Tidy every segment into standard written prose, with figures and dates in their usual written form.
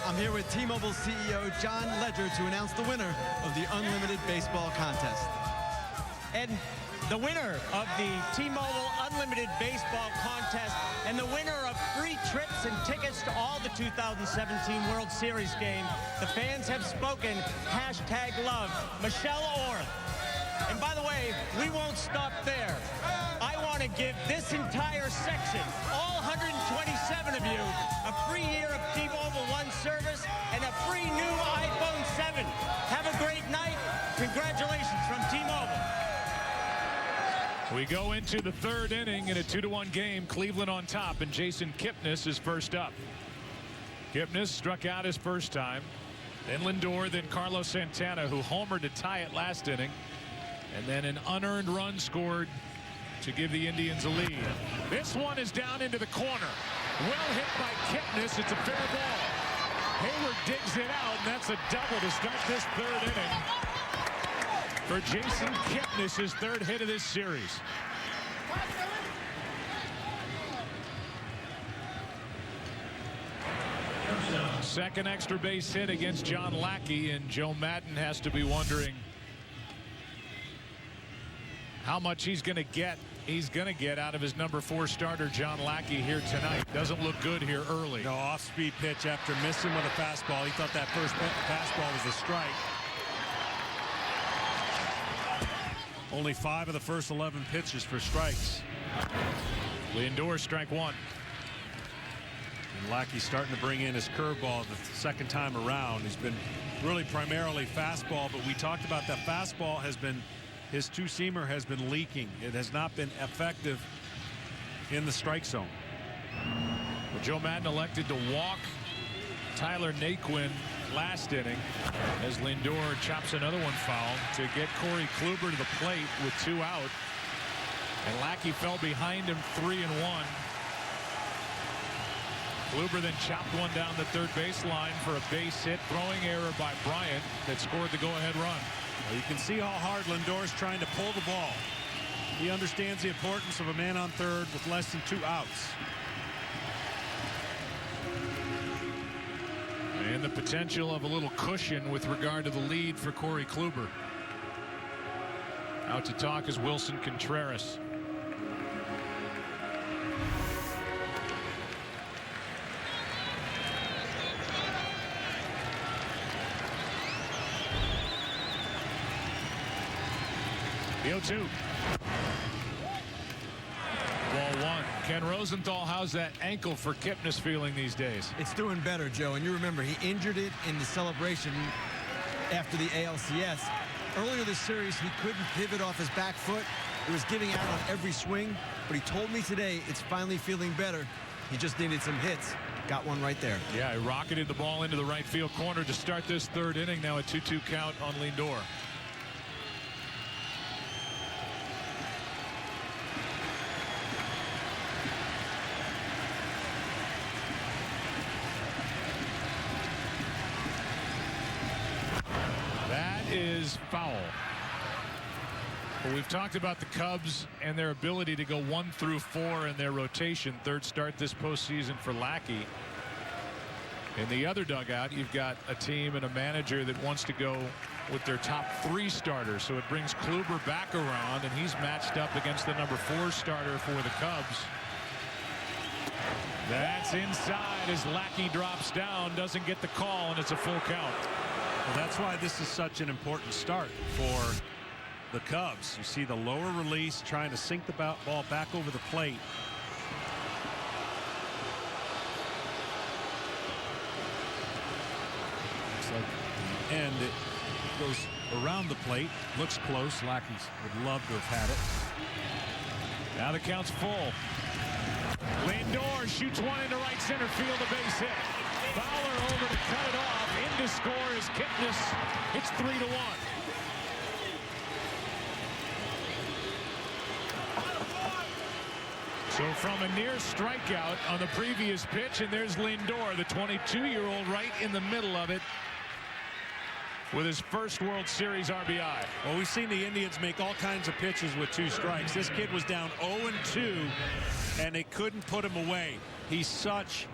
I'm here with T-Mobile CEO John Ledger to announce the winner of the Unlimited Baseball Contest. And the winner of the T-Mobile Unlimited Baseball Contest and the winner of free trips and tickets to all the 2017 World Series games, the fans have spoken, #love, Michelle Orth. And by the way, we won't stop there. I want to give this entire section, all 127 of you, a free year of T-Mobile One service and a free new iPhone 7. Have a great night. Congratulations from T-Mobile. We go into the third inning in a 2-1 game. Cleveland on top, and Jason Kipnis is first up. Kipnis struck out his first time. Then Lindor, then Carlos Santana, who homered to tie it last inning. And then an unearned run scored to give the Indians a lead. This one is down into the corner. Well hit by Kipnis. It's a fair ball. Hayward digs it out, and that's a double to start this third inning for Jason Kipnis, his third hit of this series. Second extra base hit against John Lackey, and Joe Maddon has to be wondering how much he's going to get out of his number 4 starter, John Lackey, here tonight. Doesn't look good here early. No, off-speed pitch after missing with a fastball. He thought that first fastball was a strike. Only 5 of the first 11 pitches for strikes. Lindor, strike 1. And Lackey's starting to bring in his curveball the second time around. He's been really primarily fastball, but we talked about that fastball has been, his two-seamer has been leaking. It has not been effective in the strike zone. Well, Joe Maddon elected to walk Tyler Naquin last inning as Lindor chops another one foul to get Corey Kluber to the plate with 2 out. And Lackey fell behind him 3-1. Kluber then chopped one down the third baseline for a base hit. Throwing error by Bryant that scored the go-ahead run. Well, you can see how hard Lindor's trying to pull the ball. He understands the importance of a man on third with less than 2 outs. And the potential of a little cushion with regard to the lead for Corey Kluber. Out to talk is Wilson Contreras. The 0-2. Ball 1. Ken Rosenthal, how's that ankle for Kipnis feeling these days? It's doing better, Joe. And you remember, he injured it in the celebration after the ALCS. Earlier this series, he couldn't pivot off his back foot. It was giving out on every swing. But he told me today it's finally feeling better. He just needed some hits. Got one right there. Yeah, he rocketed the ball into the right field corner to start this third inning. Now a 2-2 count on Lindor. Is foul. Well, we've talked about the Cubs and their ability to go 1 through 4 in their rotation. Third start this postseason for Lackey. In the other dugout, you've got a team and a manager that wants to go with their top 3 starters. So it brings Kluber back around, and he's matched up against the number 4 starter for the Cubs. That's inside as Lackey drops down, doesn't get the call, and it's a full count. Well, that's why this is such an important start for the Cubs. You see the lower release trying to sink the ball back over the plate. Looks like at the end it goes around the plate. Looks close. Lackey would love to have had it. Now the count's full. Lindor shoots one into right center field, a base hit. Fowler over to cut it off. In to score is Kipnis. It's 3-1. So from a near strikeout on the previous pitch, and there's Lindor, the 22-year-old, right in the middle of it with his first World Series RBI. Well, we've seen the Indians make all kinds of pitches with 2 strikes. This kid was down 0-2, and they couldn't put him away. He's such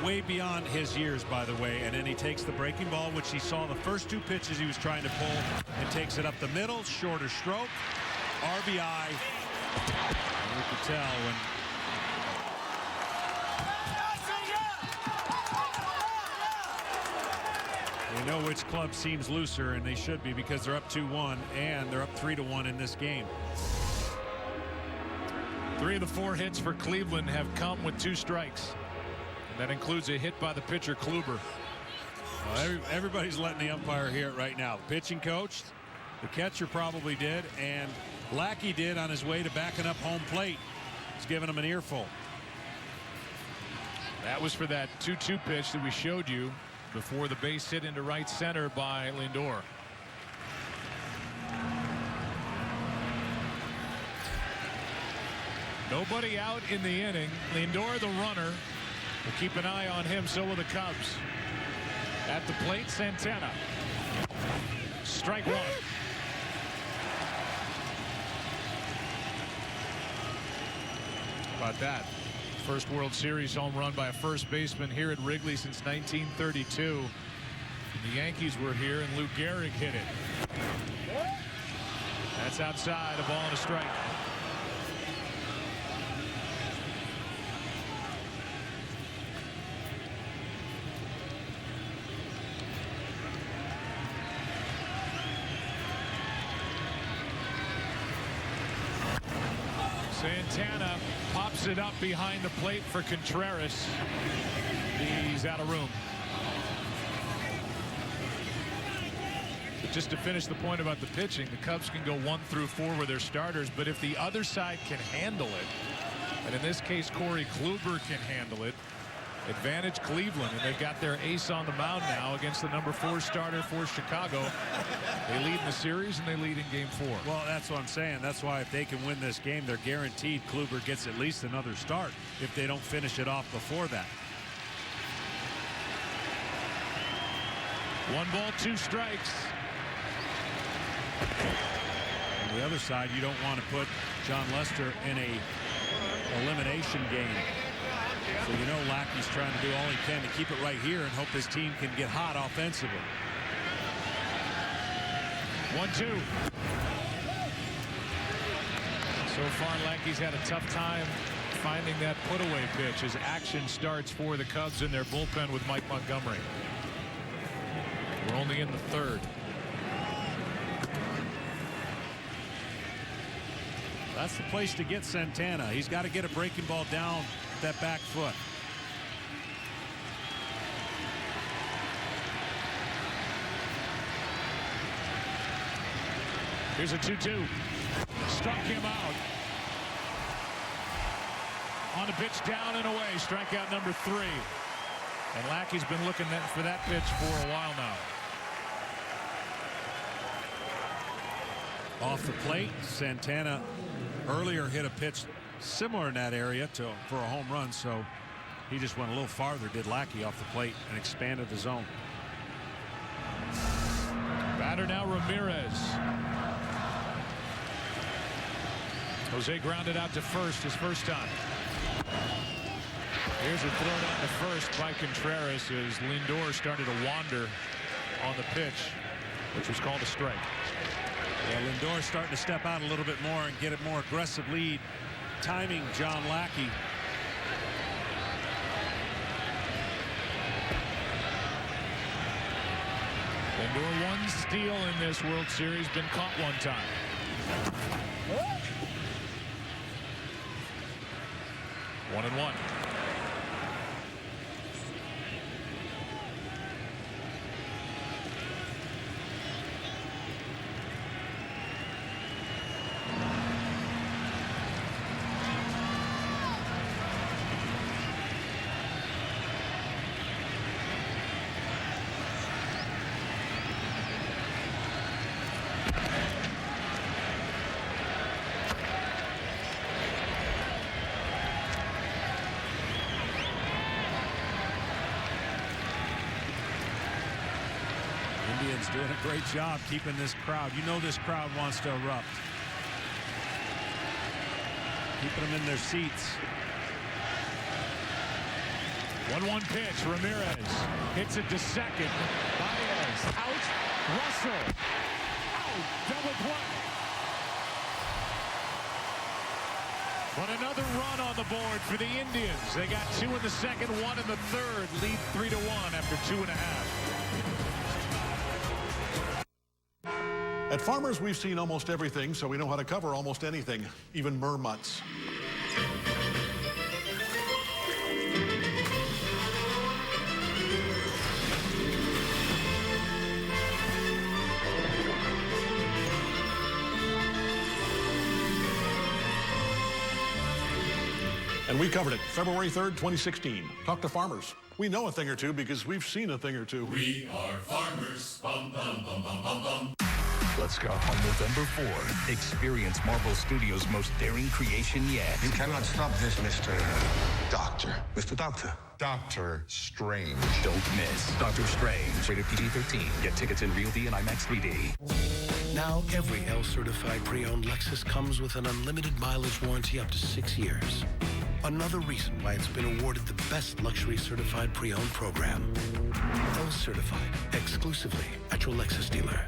way beyond his years, by the way. And then he takes the breaking ball, which he saw the first 2 pitches he was trying to pull, and takes it up the middle, shorter stroke, RBI. And you could tell when we know which club seems looser, and they should be, because they're up 2-1 and they're up 3-1 in this game. 3 of the 4 hits for Cleveland have come with 2 strikes. And that includes a hit by the pitcher Kluber. Everybody's letting the umpire hear it right now. The pitching coach, the catcher probably did, and Lackey did on his way to backing up home plate. He's giving him an earful. That was for that 2-2 pitch that we showed you before the base hit into right center by Lindor. Nobody out in the inning. Lindor, the runner. We'll keep an eye on him. So will the Cubs. At the plate, Santana. Strike 1. How about that? First World Series home run by a first baseman here at Wrigley since 1932. The Yankees were here, and Lou Gehrig hit it. That's outside, a ball and a strike. Santana pops it up behind the plate for Contreras. He's out of room. But just to finish the point about the pitching, the Cubs can go 1 through 4 with their starters, but if the other side can handle it, and in this case Corey Kluber can handle it, advantage Cleveland, and they've got their ace on the mound now against the number 4 starter for Chicago. They lead in the series, and they lead in game 4. Well, that's what I'm saying. That's why if they can win this game, they're guaranteed Kluber gets at least another start if they don't finish it off before that. 1 ball, 2 strikes. On the other side, you don't want to put John Lester in a elimination game. So you know Lackey's trying to do all he can to keep it right here and hope his team can get hot offensively. 1-2. So far, Lackey's had a tough time finding that put-away pitch as action starts for the Cubs in their bullpen with Mike Montgomery. We're only in the 3rd. That's the place to get Santana. He's got to get a breaking ball down with that back foot. Here's a 2-2. Struck him out. On the pitch, down and away. Strikeout number 3. And Lackey's been looking for that pitch for a while now. Off the plate, Santana earlier hit a pitch similar in that area for a home run, so he just went a little farther, did Lackey, off the plate and expanded the zone. Batter now Ramirez. Jose grounded out to first his first time. Here's a throw down to first by Contreras as Lindor started to wander on the pitch, which was called a strike. Yeah, Lindor starting to step out a little bit more and get a more aggressive lead, timing John Lackey. Lindor 1 steal in this World Series, been caught 1 time. 1-1. Indians doing a great job keeping this crowd. You know this crowd wants to erupt. Keeping them in their seats. 1-1 pitch. Ramirez hits it to second. Baez out. Russell out. Double play. But another run on the board for the Indians. They got 2 in the second, 1 in the third. Lead 3-1 after 2.5. At Farmers, we've seen almost everything, so we know how to cover almost anything, even mermutts. And we covered it February 3rd, 2016. Talk to farmers. We know a thing or two because we've seen a thing or two. We are farmers. Bum, bum, bum, bum, bum, bum. Let's go. On November 4th, experience Marvel Studios' most daring creation yet. You cannot stop this, Mr. Doctor. Mr. Doctor. Doctor Strange. Don't miss Doctor Strange. Rated PG-13. Get tickets in Real D and IMAX 3D. Now, every L-certified pre-owned Lexus comes with an unlimited mileage warranty up to 6 years. Another reason why it's been awarded the best luxury certified pre-owned program. L-certified, exclusively at your Lexus dealer.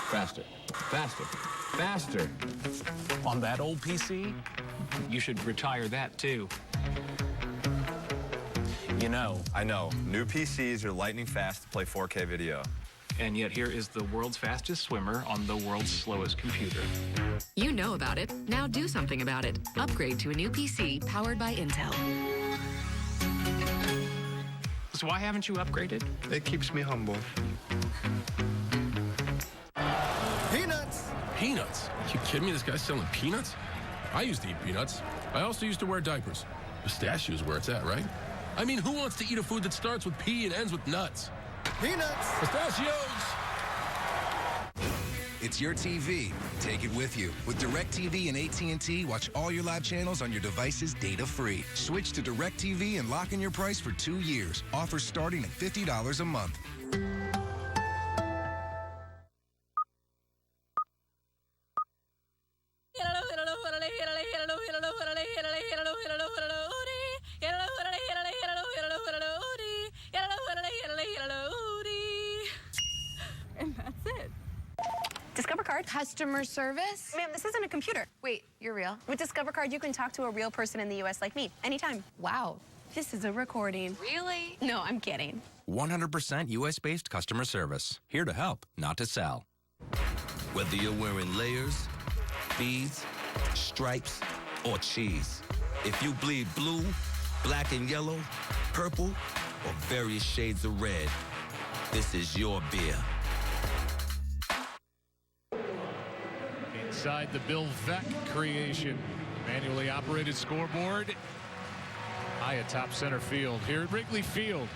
Faster, faster, faster. On that old PC, you should retire that too. You know. I know. New PCs are lightning fast to play 4K video. And yet here is the world's fastest swimmer on the world's slowest computer. You know about it. Now do something about it. Upgrade to a new PC powered by Intel. So why haven't you upgraded? It keeps me humble. Peanuts! Peanuts? You kidding me? This guy's selling peanuts? I used to eat peanuts. I also used to wear diapers. Pistachios where it's at, right? I mean, who wants to eat a food that starts with P and ends with nuts? Peanuts! Pistachios! It's your TV. Take it with you. With DirecTV and AT&T, watch all your live channels on your devices data-free. Switch to DirecTV and lock in your price for 2 years. Offers starting at $50 a month. And that's it. Discover Card. Customer service? Ma'am, this isn't a computer. Wait, you're real? With Discover Card, you can talk to a real person in the U.S. like me, anytime. Wow. This is a recording. Really? No, I'm kidding. 100% U.S.-based customer service. Here to help, not to sell. Whether you're wearing layers, beads, stripes, or cheese. If you bleed blue, black and yellow, purple, or various shades of red, this is your beer. Inside the Bill Veck creation. Manually operated scoreboard. High atop center field here at Wrigley Field.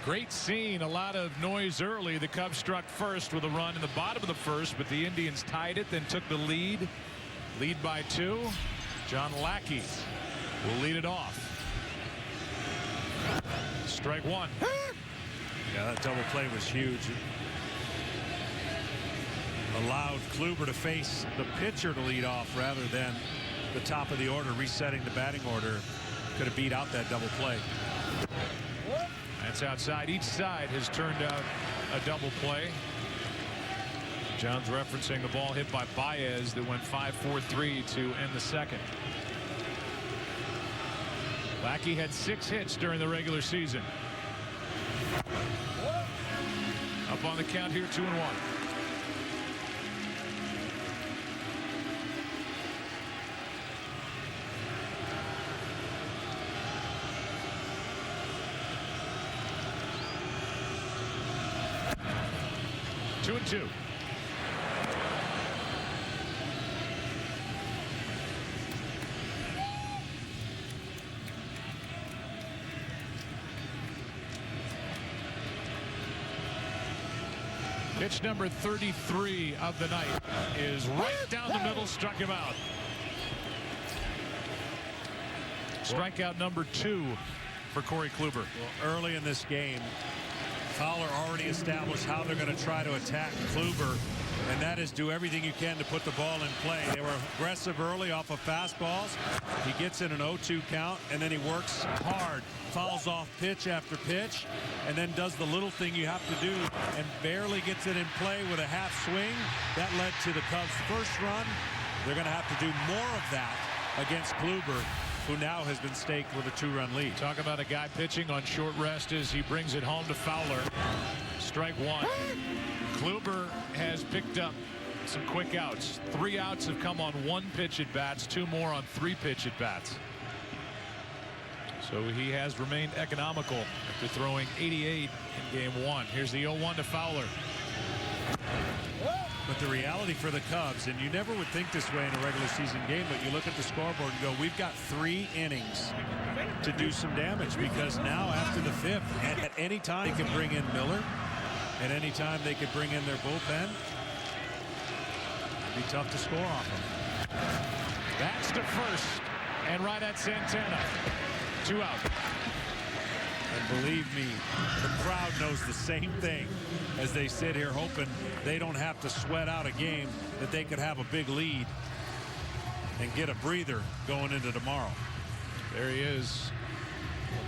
Great scene. A lot of noise early. The Cubs struck first with a run in the bottom of the first, but the Indians tied it, then took the lead. Lead by 2. John Lackey will lead it off. Strike 1. Yeah, that double play was huge. Allowed Kluber to face the pitcher to lead off rather than the top of the order, resetting the batting order. Could have beat out that double play. That's outside. Each side has turned out a double play. John's referencing the ball hit by Baez that went 5-4-3 to end the second. Lackey had 6 hits during the regular season. Up on the count here, 2-1. Two and 2. Pitch number 33 of the night is right down the middle, struck him out. Strikeout number 2 for Corey Kluber. Well, early in this game, Fowler already established how they're going to try to attack Kluber And that is do everything you can to put the ball in play. They were aggressive early off of fastballs. He gets in an 0-2 count, and then he works hard, fouls off pitch after pitch, and then does the little thing you have to do and barely gets it in play with a half swing. That led to the Cubs' first run. They're going to have to do more of that against Kluber, who now has been staked with a 2-run lead. Talk about a guy pitching on short rest as he brings it home to Fowler. Strike one. Kluber has picked up some quick outs. 3 outs have come on 1 pitch at bats, 2 more on 3 pitch at bats. So he has remained economical after throwing 88 in game 1. Here's the 0-1 to Fowler. But the reality for the Cubs, and you never would think this way in a regular season game, but you look at the scoreboard and go, we've got 3 innings to do some damage, because now after the 5th, and at any time they can bring in Miller. At any time they could bring in their bullpen. It'd be tough to score off them. That's to first and right at Santana. 2 out. And believe me, the crowd knows the same thing as they sit here hoping they don't have to sweat out a game, that they could have a big lead and get a breather going into tomorrow. There he is.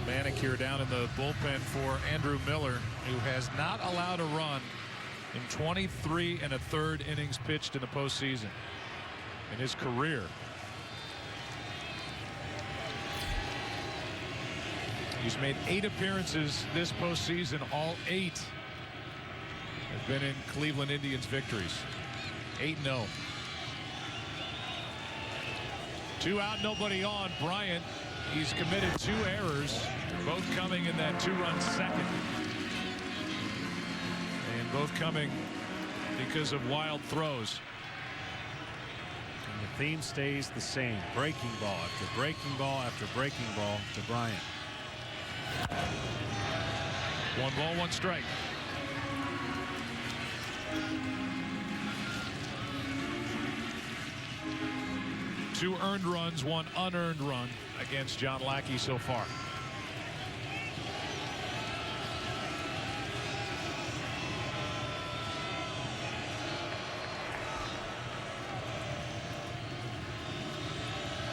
A manicure down in the bullpen for Andrew Miller, who has not allowed a run in 23 1/3 innings pitched in the postseason in his career. He's made 8 appearances this postseason. All 8 have been in Cleveland Indians victories. 8-0. 2 out, nobody on. Bryant, he's committed 2 errors, both coming in that 2-run second. And both coming because of wild throws. And the theme stays the same. Breaking ball after breaking ball after breaking ball to Bryant. 1 ball, 1 strike. Two earned runs, 1 unearned run against John Lackey so far.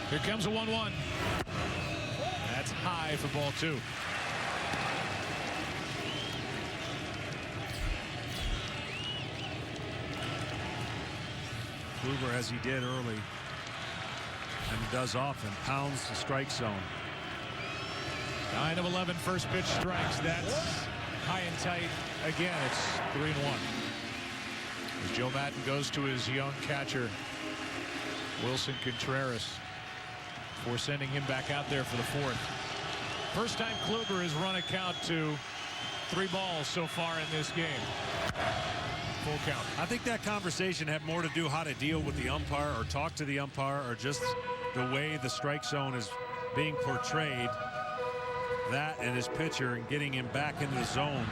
Here comes a 1-1. That's high for ball 2. Kluber, as he did early and does often, pounds the strike zone. 9 of 11 first pitch strikes. That's high and tight. Again, it's 3-1. As Joe Madden goes to his young catcher, Wilson Contreras, for sending him back out there for the 4th. First time Kluber has run a count to 3 balls so far in this game. Full count. I think that conversation had more to do how to deal with the umpire or talk to the umpire or just the way the strike zone is being portrayed. That and his pitcher and getting him back into the zone.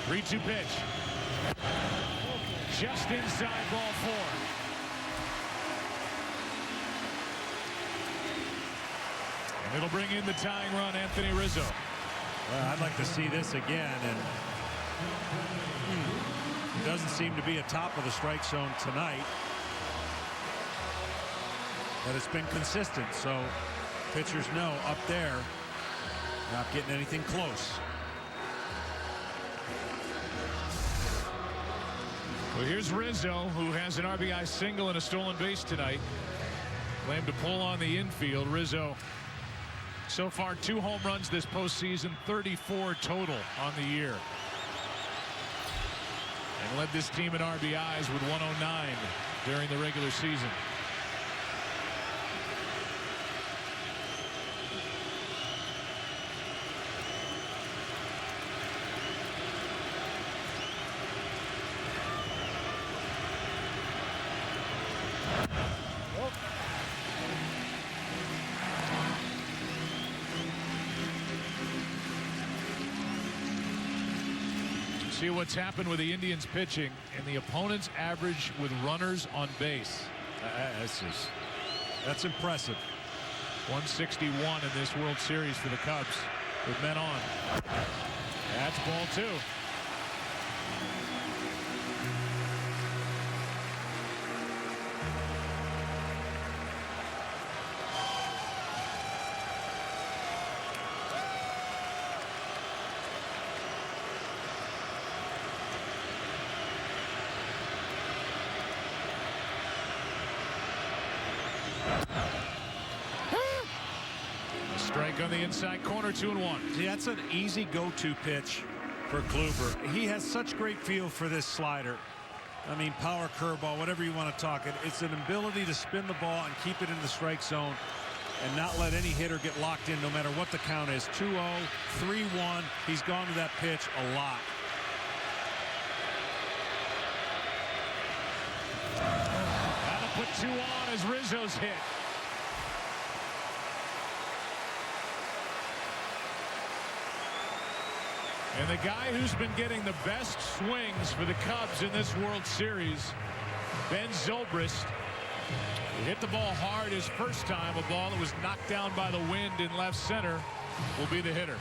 Three-two pitch. Just inside ball 4. And it'll bring in the tying run, Anthony Rizzo. Well, I'd like to see this again, and he doesn't seem to be atop of the strike zone tonight. But it's been consistent, so pitchers know up there, not getting anything close. Well, here's Rizzo, who has an RBI single and a stolen base tonight. Claimed to pull on the infield. Rizzo, so far 2 home runs this postseason, 34 total on the year. And led this team in RBIs with 109 during the regular season. See what's happened with the Indians pitching and the opponent's average with runners on base. That's impressive. 161 in this World Series for the Cubs with men on. That's ball 2. Strike on the inside corner, 2-1. See, that's an easy go-to pitch for Kluber. He has such great feel for this slider. I mean, power curveball, whatever you want to talk it. It's an ability to spin the ball and keep it in the strike zone and not let any hitter get locked in no matter what the count is. 2-0, 3-1. He's gone to that pitch a lot. That'll put 2 on as Rizzo's hit. And the guy who's been getting the best swings for the Cubs in this World Series, Ben Zobrist, he hit the ball hard his first time. A ball that was knocked down by the wind in left center will be the hitter.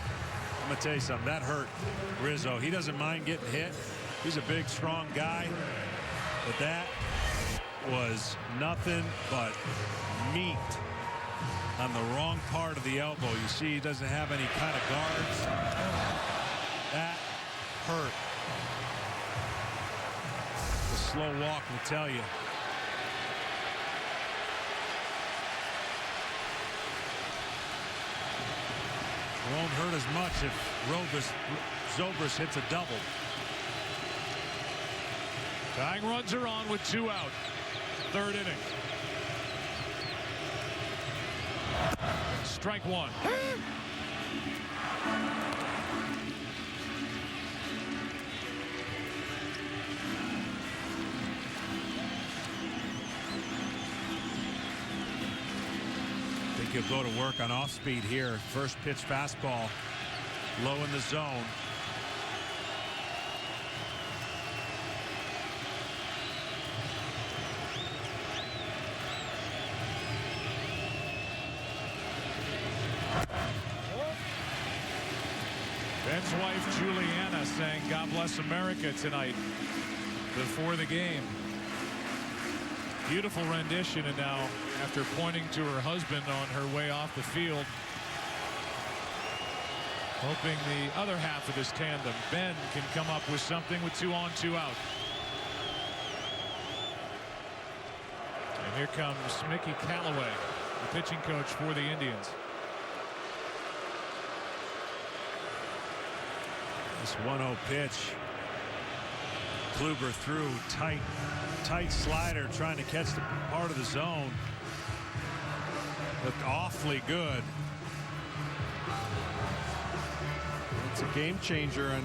I'm going to tell you something. That hurt Rizzo. He doesn't mind getting hit. He's a big, strong guy. But that was nothing but meat on the wrong part of the elbow. You see he doesn't have any kind of guards. That hurt. The slow walk will tell you. It won't hurt as much if Zobrist hits a double. Tying runs are on with 2 out. 3rd inning. Strike 1. He'll go to work on off speed here. First pitch fastball low in the zone. Ben's wife Juliana sang God Bless America tonight before the game. Beautiful rendition, and now after pointing to her husband on her way off the field, hoping the other half of this tandem, Ben, can come up with something with 2 on, 2 out. And here comes Mickey Callaway, the pitching coach for the Indians. This 1-0 pitch. Kluber threw tight slider trying to catch the part of the zone. Looked awfully good. It's a game changer in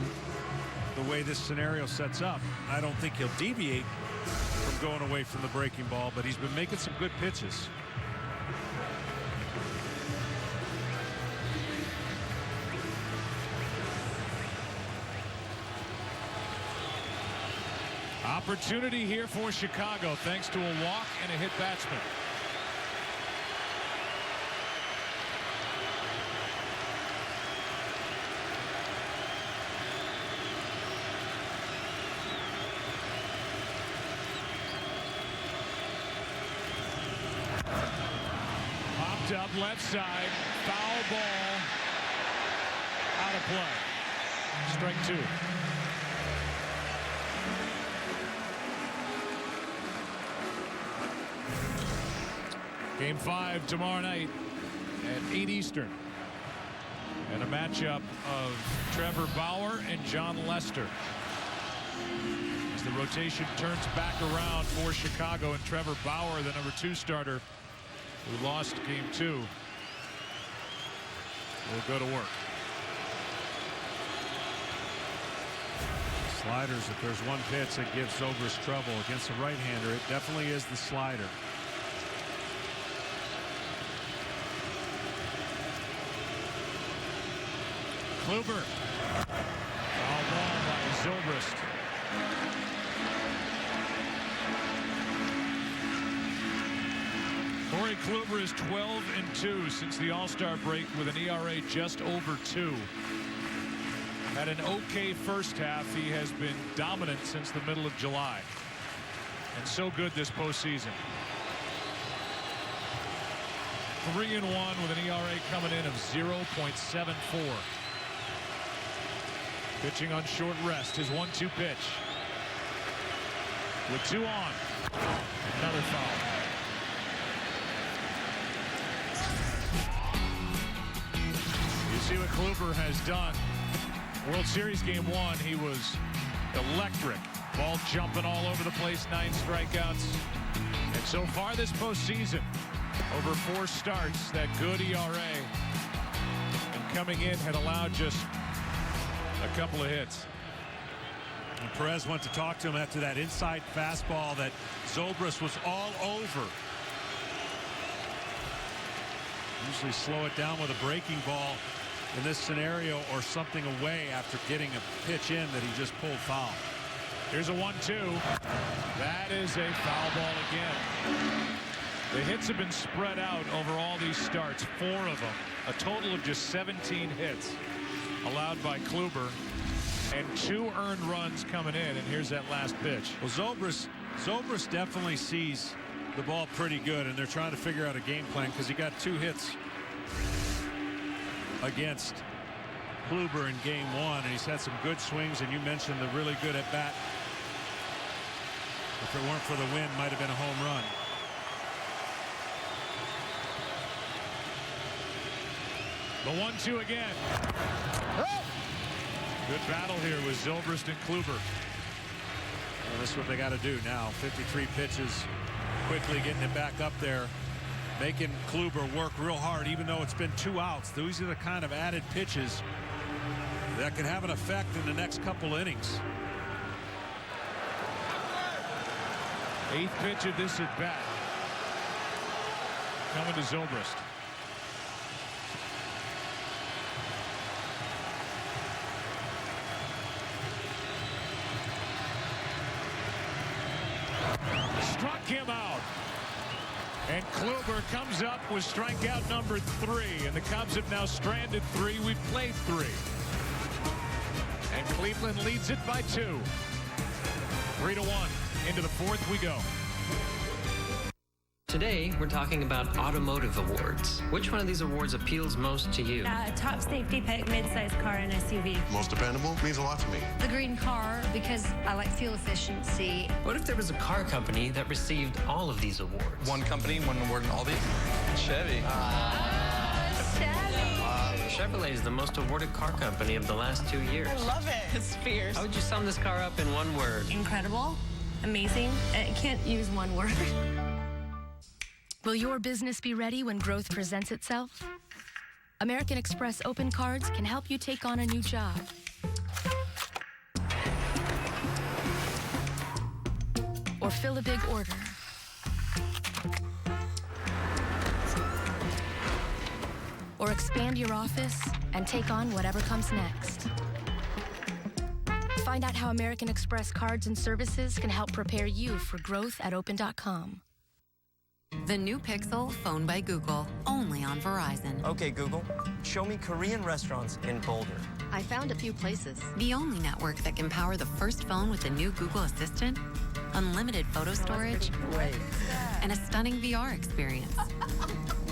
the way this scenario sets up. I don't think he'll deviate from going away from the breaking ball, but he's been making some good pitches. Opportunity here for Chicago thanks to a walk and a hit batsman. Popped up left side, foul ball, out of play. Strike 2. Game 5 tomorrow night at 8 Eastern. And a matchup of Trevor Bauer and John Lester. As the rotation turns back around for Chicago, and Trevor Bauer, the number 2 starter, who lost game 2, will go to work. Sliders, if there's one pitch that gives Zobrist trouble against a right-hander, it definitely is the slider. Kluber. Foul ball by Zobrist. Kluber is 12-2 since the All-Star break with an ERA just over 2. Had an okay first half. He has been dominant since the middle of July. And so good this postseason. 3-1 with an ERA coming in of 0.74. Pitching on short rest. His 1-2 pitch. With 2 on. Another foul. You see what Kluber has done. World Series Game 1, he was electric. Ball jumping all over the place, 9 strikeouts. And so far this postseason, over 4 starts, that good ERA. And coming in had allowed just a couple of hits. And Perez went to talk to him after that inside fastball that Zobrist was all over. Usually slow it down with a breaking ball in this scenario or something away after getting a pitch in that he just pulled foul. Here's a 1-2. That is a foul ball again. The hits have been spread out over all these starts, 4 of them. A total of just 17 hits allowed by Kluber. And 2 earned runs coming in, and here's that last pitch. Well, Zobrist definitely sees the ball pretty good, and they're trying to figure out a game plan because he got 2 hits against Kluber in game 1, and he's had some good swings, and you mentioned the really good at bat. If it weren't for the wind, might have been a home run. The 1-2 again. Good battle here with Zobrist and Kluber. Well, this is what they got to do now. 53 pitches, quickly getting it back up there, making Kluber work real hard, even though it's been 2 outs. These are the kind of added pitches that can have an effect in the next couple innings. 8th pitch of this at bat. Coming to Zobrist. Struck him out. And Kluber comes up with strikeout number 3. And the Cubs have now stranded 3. We've played 3. And Cleveland leads it by 2. 3-1. Into the 4th we go. Today, we're talking about Automotive Awards. Which one of these awards appeals most to you? Top safety pick, mid-size car, and SUV. Most dependable means a lot to me. The green car, because I like fuel efficiency. What if there was a car company that received all of these awards? One company, one award in all these? Chevy. Chevrolet is the most awarded car company of the last 2 years. I love it. It's fierce. How would you sum this car up in one word? Incredible. Amazing. I can't use one word. Will your business be ready when growth presents itself? American Express Open Cards can help you take on a new job. Or fill a big order. Or expand your office and take on whatever comes next. Find out how American Express cards and services can help prepare you for growth at open.com. The new Pixel phone by Google, only on Verizon. Okay, Google, show me Korean restaurants in Boulder. I found a few places. The only network that can power the first phone with the new Google Assistant, unlimited photo storage, and a stunning VR experience.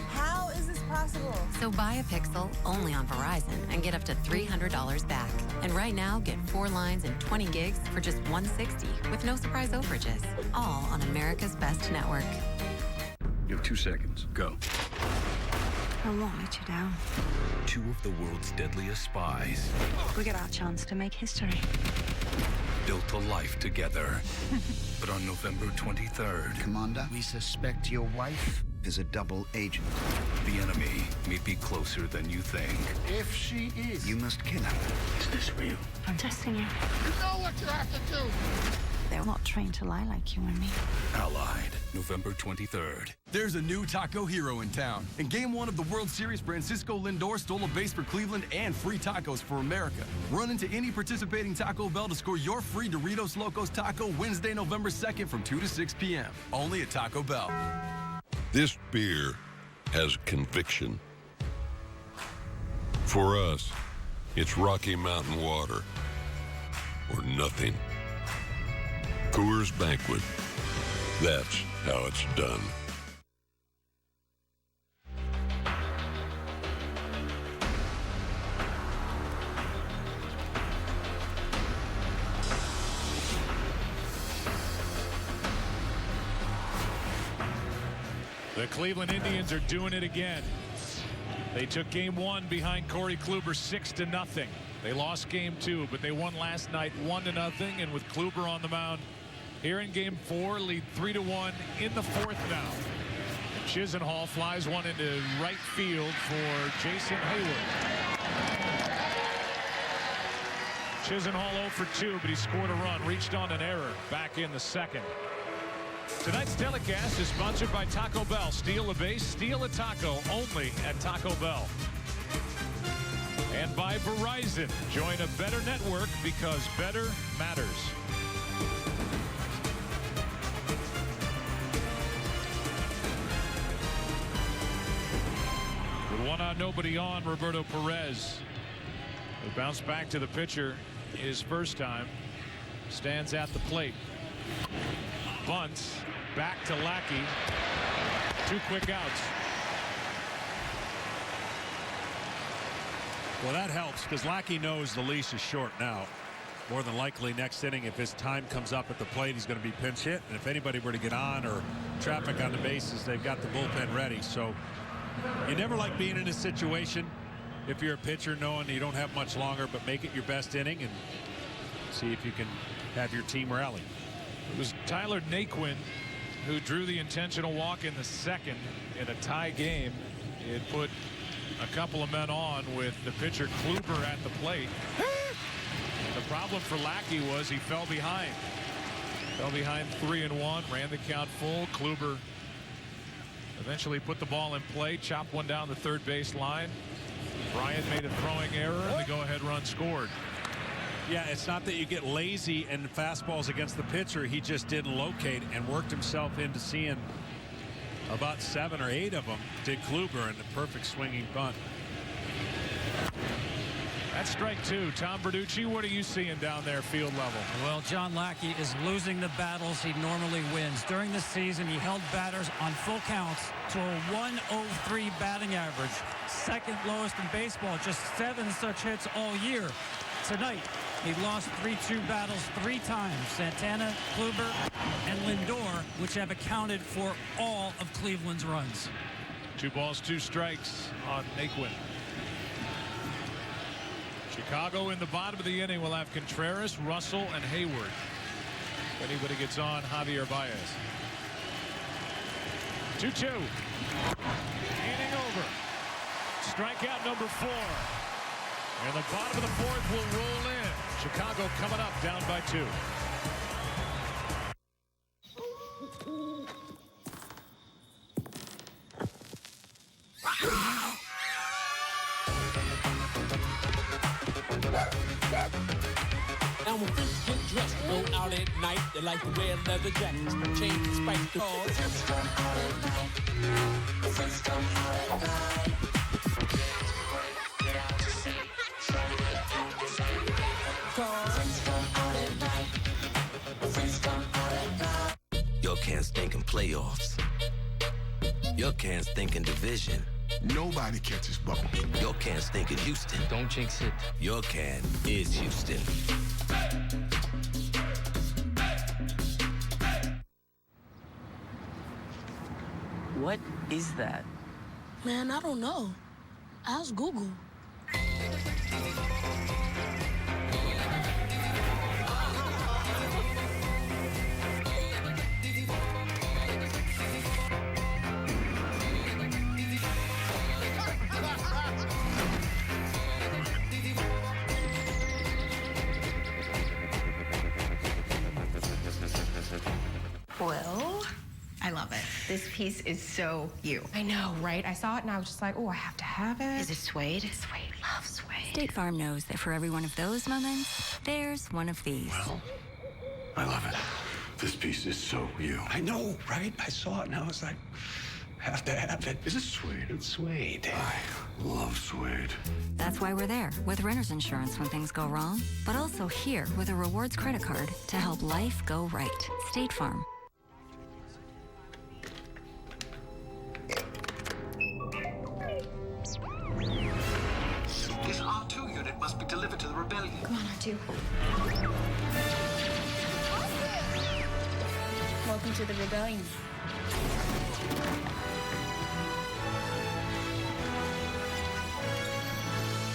How is this possible? So buy a Pixel only on Verizon and get up to $300 back. And right now, get 4 lines and 20 gigs for just $160 with no surprise overages. All on America's best network. You have 2 seconds. Go. I won't let you down. 2 of the world's deadliest spies We get our chance to make history. built a life together. But on November 23rd, Commander, we suspect your wife is a double agent. the enemy may be closer than you think. If she is, you must kill her. Is this real? I'm testing you. You know what you have to do. They're not trained to lie like you and me. Allied, November 23rd. There's a new taco hero in town. In Game 1 of the World Series, Francisco Lindor stole a base for Cleveland and free tacos for America. Run into any participating Taco Bell to score your free Doritos Locos taco Wednesday, November 2nd from 2 to 6 p.m. Only at Taco Bell. This beer has conviction. For us, it's Rocky Mountain water or nothing. Coors Banquet. That's how it's done. The Cleveland Indians are doing it again. They took game 1 behind Corey Kluber 6-0. They lost game 2, but they won last night 1-0. And with Kluber on the mound here in game 4, lead 3-1 in the 4th now. And Chisenhall flies one into right field for Jason Hayward. Chisenhall 0 for 2, but he scored a run, reached on an error back in the 2nd. Tonight's telecast is sponsored by Taco Bell. Steal a base, steal a taco, only at Taco Bell. And by Verizon. Join a better network because better matters. With 1 out, nobody on, Roberto Perez. He bounced back to the pitcher his first time. Stands at the plate. Bunts back to Lackey. 2 quick outs. Well, that helps because Lackey knows the leash is short now. More than likely next inning, if his time comes up at the plate, he's going to be pinch hit. And if anybody were to get on or traffic on the bases, they've got the bullpen ready. So you never like being in a situation if you're a pitcher knowing you don't have much longer, but make it your best inning and see if you can have your team rally. It was Tyler Naquin who drew the intentional walk in the 2nd in a tie game. It put a couple of men on with the pitcher Kluber at the plate. The problem for Lackey was he fell behind. Fell behind 3-1, ran the count full. Kluber eventually put the ball in play, chopped one down the third base line. Bryant made a throwing error and the go-ahead run scored. Yeah, it's not that you get lazy and fastballs against the pitcher. He just didn't locate and worked himself into seeing about 7 or 8 of them. Did Kluber in the perfect swinging bunt. That's strike 2. Tom Verducci, what are you seeing down there field level? Well, John Lackey is losing the battles he normally wins. During the season, he held batters on full counts to a 103 batting average. 2nd lowest in baseball, just 7 such hits all year. Tonight, he lost 3-2 battles 3 times. Santana, Kluber, and Lindor, which have accounted for all of Cleveland's runs. 2 balls, 2 strikes on Naquin. Chicago in the bottom of the inning will have Contreras, Russell, and Hayward. If anybody gets on, Javier Baez. 2-2. Inning over. Strikeout number 4. And the bottom of the 4th will roll in. Chicago coming up down by 2. Now when freaks get dressed to go out at night, they like to wear leather jackets, chains, and spiked cars. Your cans thinking playoffs. Your cans thinking division. Nobody catches ball. Your can's thinking Houston. Don't jinx it. Your can is Houston. What is that? Man, I don't know. Ask Google. Well, I love it. This piece is so you. I know, right? I saw it and I was just like, oh, I have to have it. Is it suede? Suede. Love suede. State Farm knows that for every one of those moments, there's one of these. Well, I love it. This piece is so you. I know, right? I saw it and I was like, have to have it. Is this suede? It's suede. I love suede. That's why we're there with renter's insurance when things go wrong, but also here with a rewards credit card to help life go right. State Farm. This R2 unit must be delivered to the rebellion. Come on, R2. Welcome to the rebellion.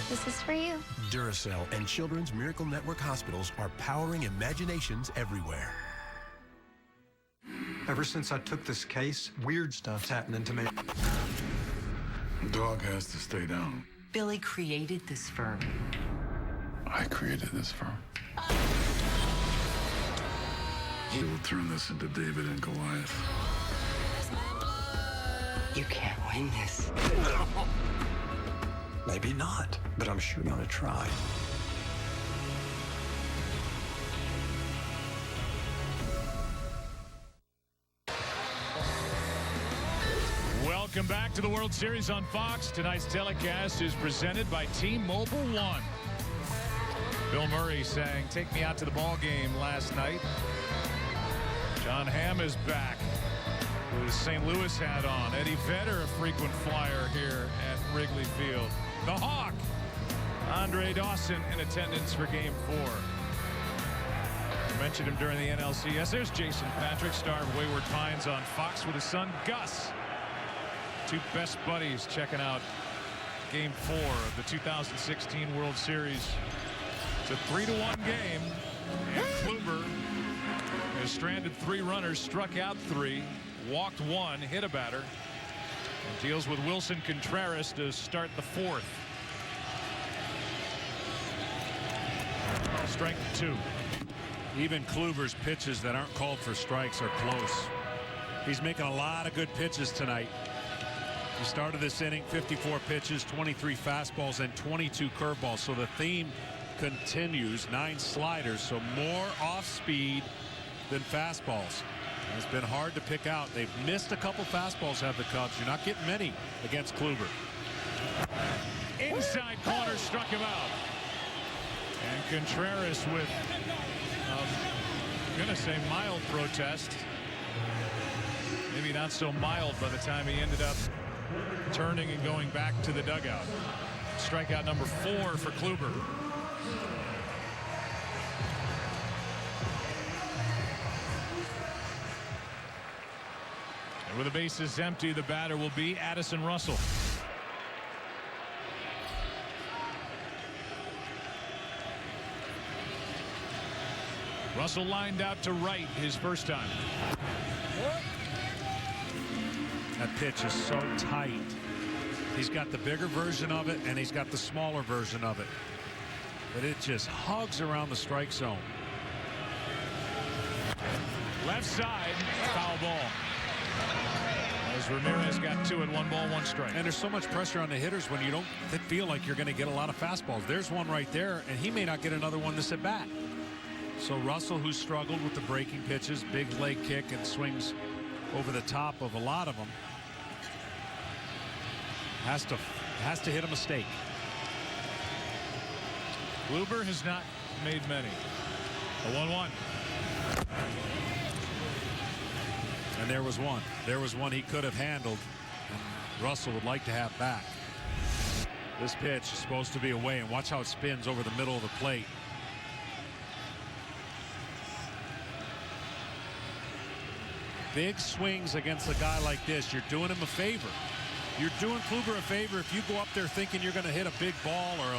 This is for you. Duracell and Children's Miracle Network hospitals are powering imaginations everywhere. Ever since I took this case, weird stuff's happening to me. The dog has to stay down. Billy created this firm. I created this firm. He will turn this into David and Goliath. You can't win this. Maybe not, but I'm sure gonna try. Welcome back to the World Series on Fox. Tonight's telecast is presented by T-Mobile One. Bill Murray saying, "Take me out to the ball game last night." John Hamm is back with his St. Louis hat on. Eddie Vedder, a frequent flyer here at Wrigley Field. The Hawk, Andre Dawson, in attendance for Game 4. I mentioned him during the NLCS. There's Jason Patrick, star of Wayward Pines on Fox with his son Gus. Two best buddies checking out Game 4 of the 2016 World Series. It's a 3-1 game, and Kluber has stranded 3 runners, struck out 3, walked 1, hit a batter, and deals with Wilson Contreras to start the 4th. Strike 2. Even Kluber's pitches that aren't called for strikes are close. He's making a lot of good pitches tonight. He started this inning, 54 pitches, 23 fastballs, and 22 curveballs. So the theme continues. 9 sliders, so more off speed than fastballs. And it's been hard to pick out. They've missed a couple fastballs, have the Cubs. You're not getting many against Kluber. Inside corner, struck him out. And Contreras with, I'm gonna say, mild protest. Maybe not so mild by the time he ended up turning and going back to the dugout. Strikeout number 4 for Kluber. And with the bases empty, the batter will be Addison Russell. Russell lined out to right his first time. That pitch is so tight. He's got the bigger version of it, and he's got the smaller version of it. But it just hugs around the strike zone. Left side, foul ball. As Ramirez got 2 at 1 ball, 1 strike. And there's so much pressure on the hitters when you don't feel like you're going to get a lot of fastballs. There's one right there, and he may not get another one this at bat. So Russell, who's struggled with the breaking pitches, big leg kick, and swings over the top of a lot of them, has to hit a mistake. Kluber has not made many. A 1-1. And there was one. There was one he could have handled, and Russell would like to have back. This pitch is supposed to be away, and watch how it spins over the middle of the plate. Big swings against a guy like this. You're doing him a favor. You're doing Kluber a favor if you go up there thinking you're going to hit a big ball or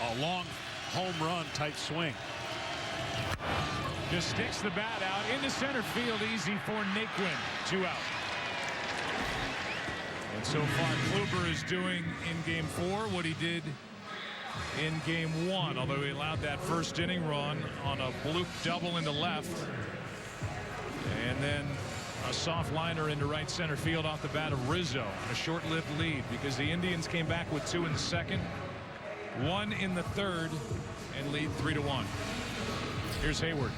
a long home run type swing. Just sticks the bat out into center field, easy for Naquin. 2 out. And so far, Kluber is doing in Game 4 what he did in Game 1, although he allowed that first inning run on a bloop double into left. And then a soft liner into right center field off the bat of Rizzo. A short-lived lead because the Indians came back with 2 in the second, 1 in the third, and lead 3-1. Here's Hayward.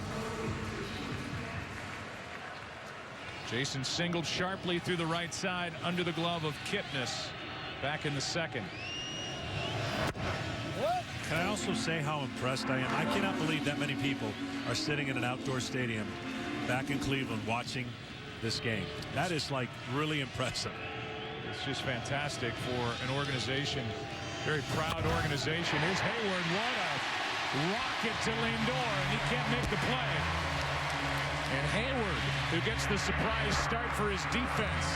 Jason singled sharply through the right side under the glove of Kipnis back in the second. Can I also say how impressed I am? I cannot believe that many people are sitting in an outdoor stadium back in Cleveland watching this game. That is like really impressive. It's just fantastic for an organization, very proud organization. Here's Hayward. What a rocket to Lindor, and he can't make the play. And Hayward, who gets the surprise start for his defense,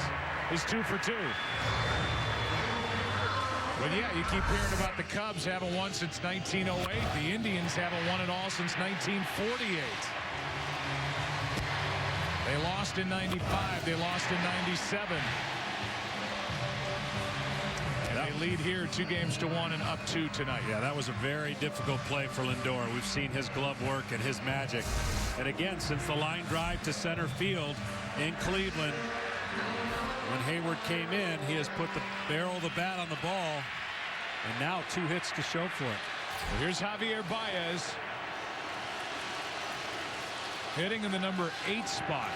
is 2 for 2. But yeah, you keep hearing about the Cubs haven't won since 1908. The Indians haven't won it all since 1948. They lost in 95. They lost in 97. And they lead here 2-1 and up 2 tonight. Yeah, that was a very difficult play for Lindor. We've seen his glove work and his magic. And again, since the line drive to center field in Cleveland, when Hayward came in, he has put the barrel of the bat on the ball, and now 2 hits to show for it. Well, here's Javier Baez hitting in the number 8 spot.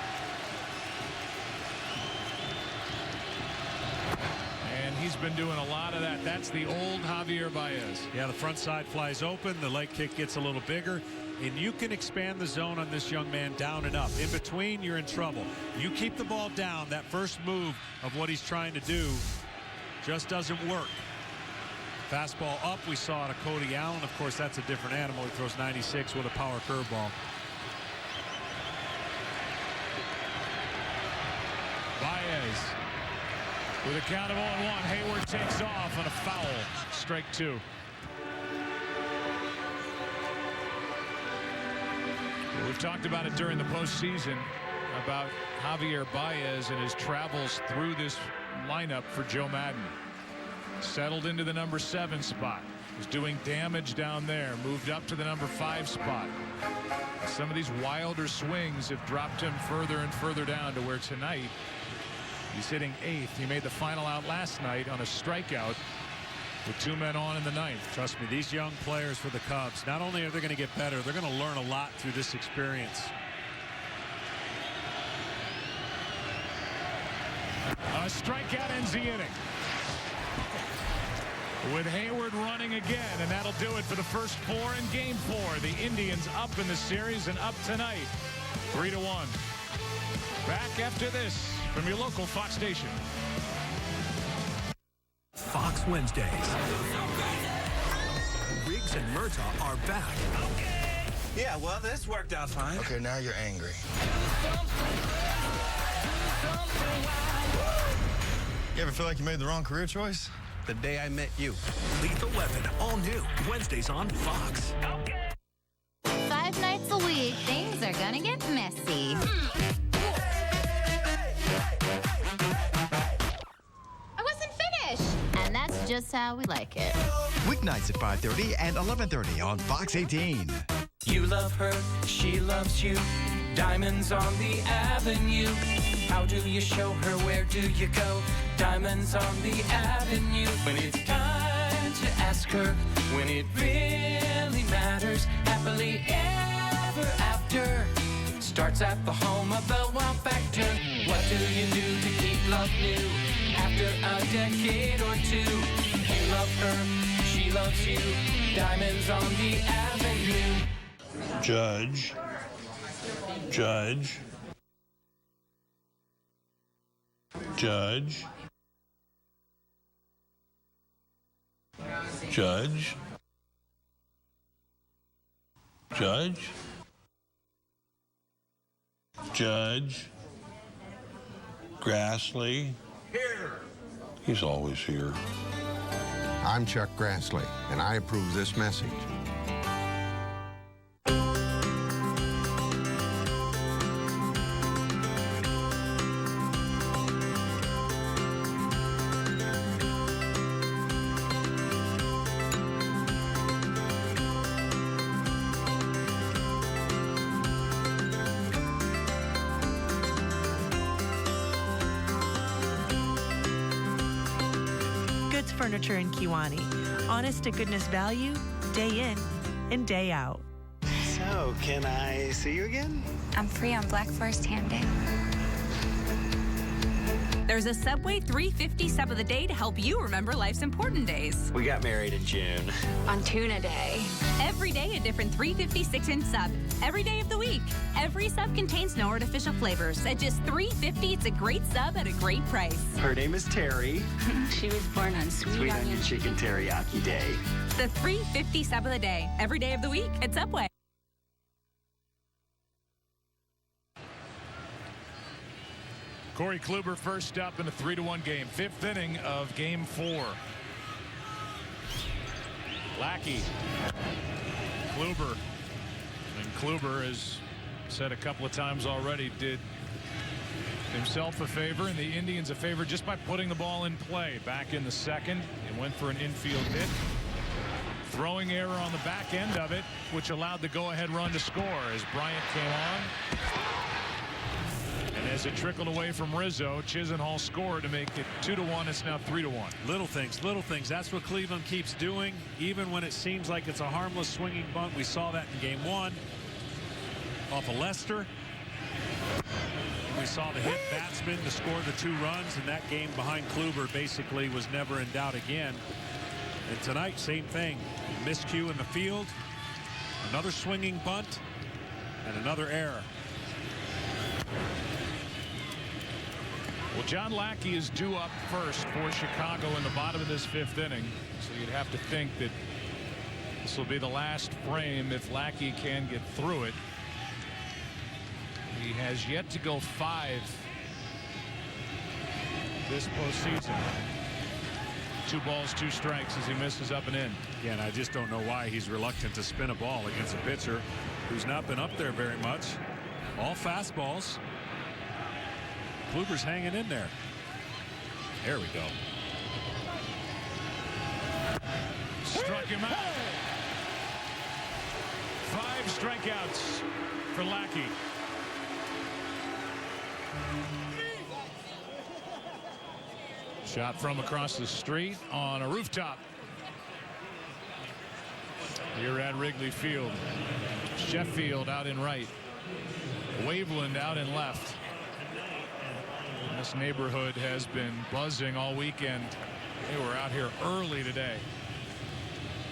And he's been doing a lot of that. That's the old Javier Baez. Yeah, the front side flies open, the leg kick gets a little bigger, and you can expand the zone on this young man down and up. In between, you're in trouble. You keep the ball down, that first move of what he's trying to do just doesn't work. Fastball up, we saw it of Cody Allen. Of course, that's a different animal. He throws 96 with a power curveball. Baez with a count of 0-1. Hayward takes off on a foul. Strike 2. We've talked about it during the postseason about Javier Baez and his travels through this lineup for Joe Madden. Settled into the number 7 spot. Was doing damage down there. Moved up to the number 5 spot. Some of these wilder swings have dropped him further and further down to where tonight he's hitting 8th. He made the final out last night on a strikeout with 2 men on in the 9th. Trust me, these young players for the Cubs, not only are they going to get better, they're going to learn a lot through this experience. A strikeout ends the inning. With Hayward running again, and that'll do it for the first 4 in Game 4. The Indians up in the series and up tonight, 3-1. Back after this from your local Fox station. Fox Wednesdays. Riggs and Murtaugh are back. Yeah, well, this worked out fine. Okay, now you're angry. You ever feel like you made the wrong career choice? The day I met you. Lethal Weapon, all new, Wednesdays on Fox. 5 nights a week, things are gonna get messy. I wasn't finished. And that's just how we like it. Weeknights at 5:30 and 11:30 on Fox 18. You love her, she loves you. Diamonds on the avenue. How do you show her? Where do you go? Diamonds on the avenue. When it's time to ask her, when it really matters, happily ever after starts at the home of the Wow Factor. What do you do to keep love new after a decade or 2? You love her, she loves you. Diamonds on the avenue. Judge. Judge. Judge. Judge. Judge. Judge. Grassley. Here. He's always here. I'm Chuck Grassley, and I approve this message. Furniture in Kiwani. Honest to goodness value, day in and day out. So, can I see you again? I'm free on Black Forest Ham Day. There's a Subway 350 sub of the day to help you remember life's important days. We got married in June. On Tuna Day. Every day a different 350 6-inch sub. Every day of the week. Every sub contains no artificial flavors. At just $3.50, it's a great sub at a great price. Her name is Terry. She was born on Sweet Onion Chicken Teriyaki Day. The 350 sub of the day. Every day of the week at Subway. Corey Kluber first up in a 3-1 game. 5th inning of game 4. Lackey. Kluber. And Kluber has said a couple of times already, did himself a favor and the Indians a favor just by putting the ball in play. Back in the second, it went for an infield hit. Throwing error on the back end of it, which allowed the go-ahead run to score as Bryant came on. And as it trickled away from Rizzo, Chisenhall scored to make it 2-1. It's now 3-1. Little things. That's what Cleveland keeps doing, even when it seems like it's a harmless swinging bunt. We saw that in game 1 off of Lester. We saw the hit batsman to score the 2 runs, and that game behind Kluber basically was never in doubt again. And tonight, same thing. Miscue in the field, another swinging bunt, and another error. Well, John Lackey is due up first for Chicago in the bottom of this 5th inning. So you'd have to think that this will be the last frame if Lackey can get through it. He has yet to go 5 this postseason. 2 balls, 2 strikes as he misses up and in. Again, I just don't know why he's reluctant to spin a ball against a pitcher who's not been up there very much. All fastballs. Kluber's hanging in there. There we go. Struck him out. 5 strikeouts for Lackey. Shot from across the street on a rooftop here at Wrigley Field. Sheffield out in right. Waveland out in left. This neighborhood has been buzzing all weekend. They were out here early today.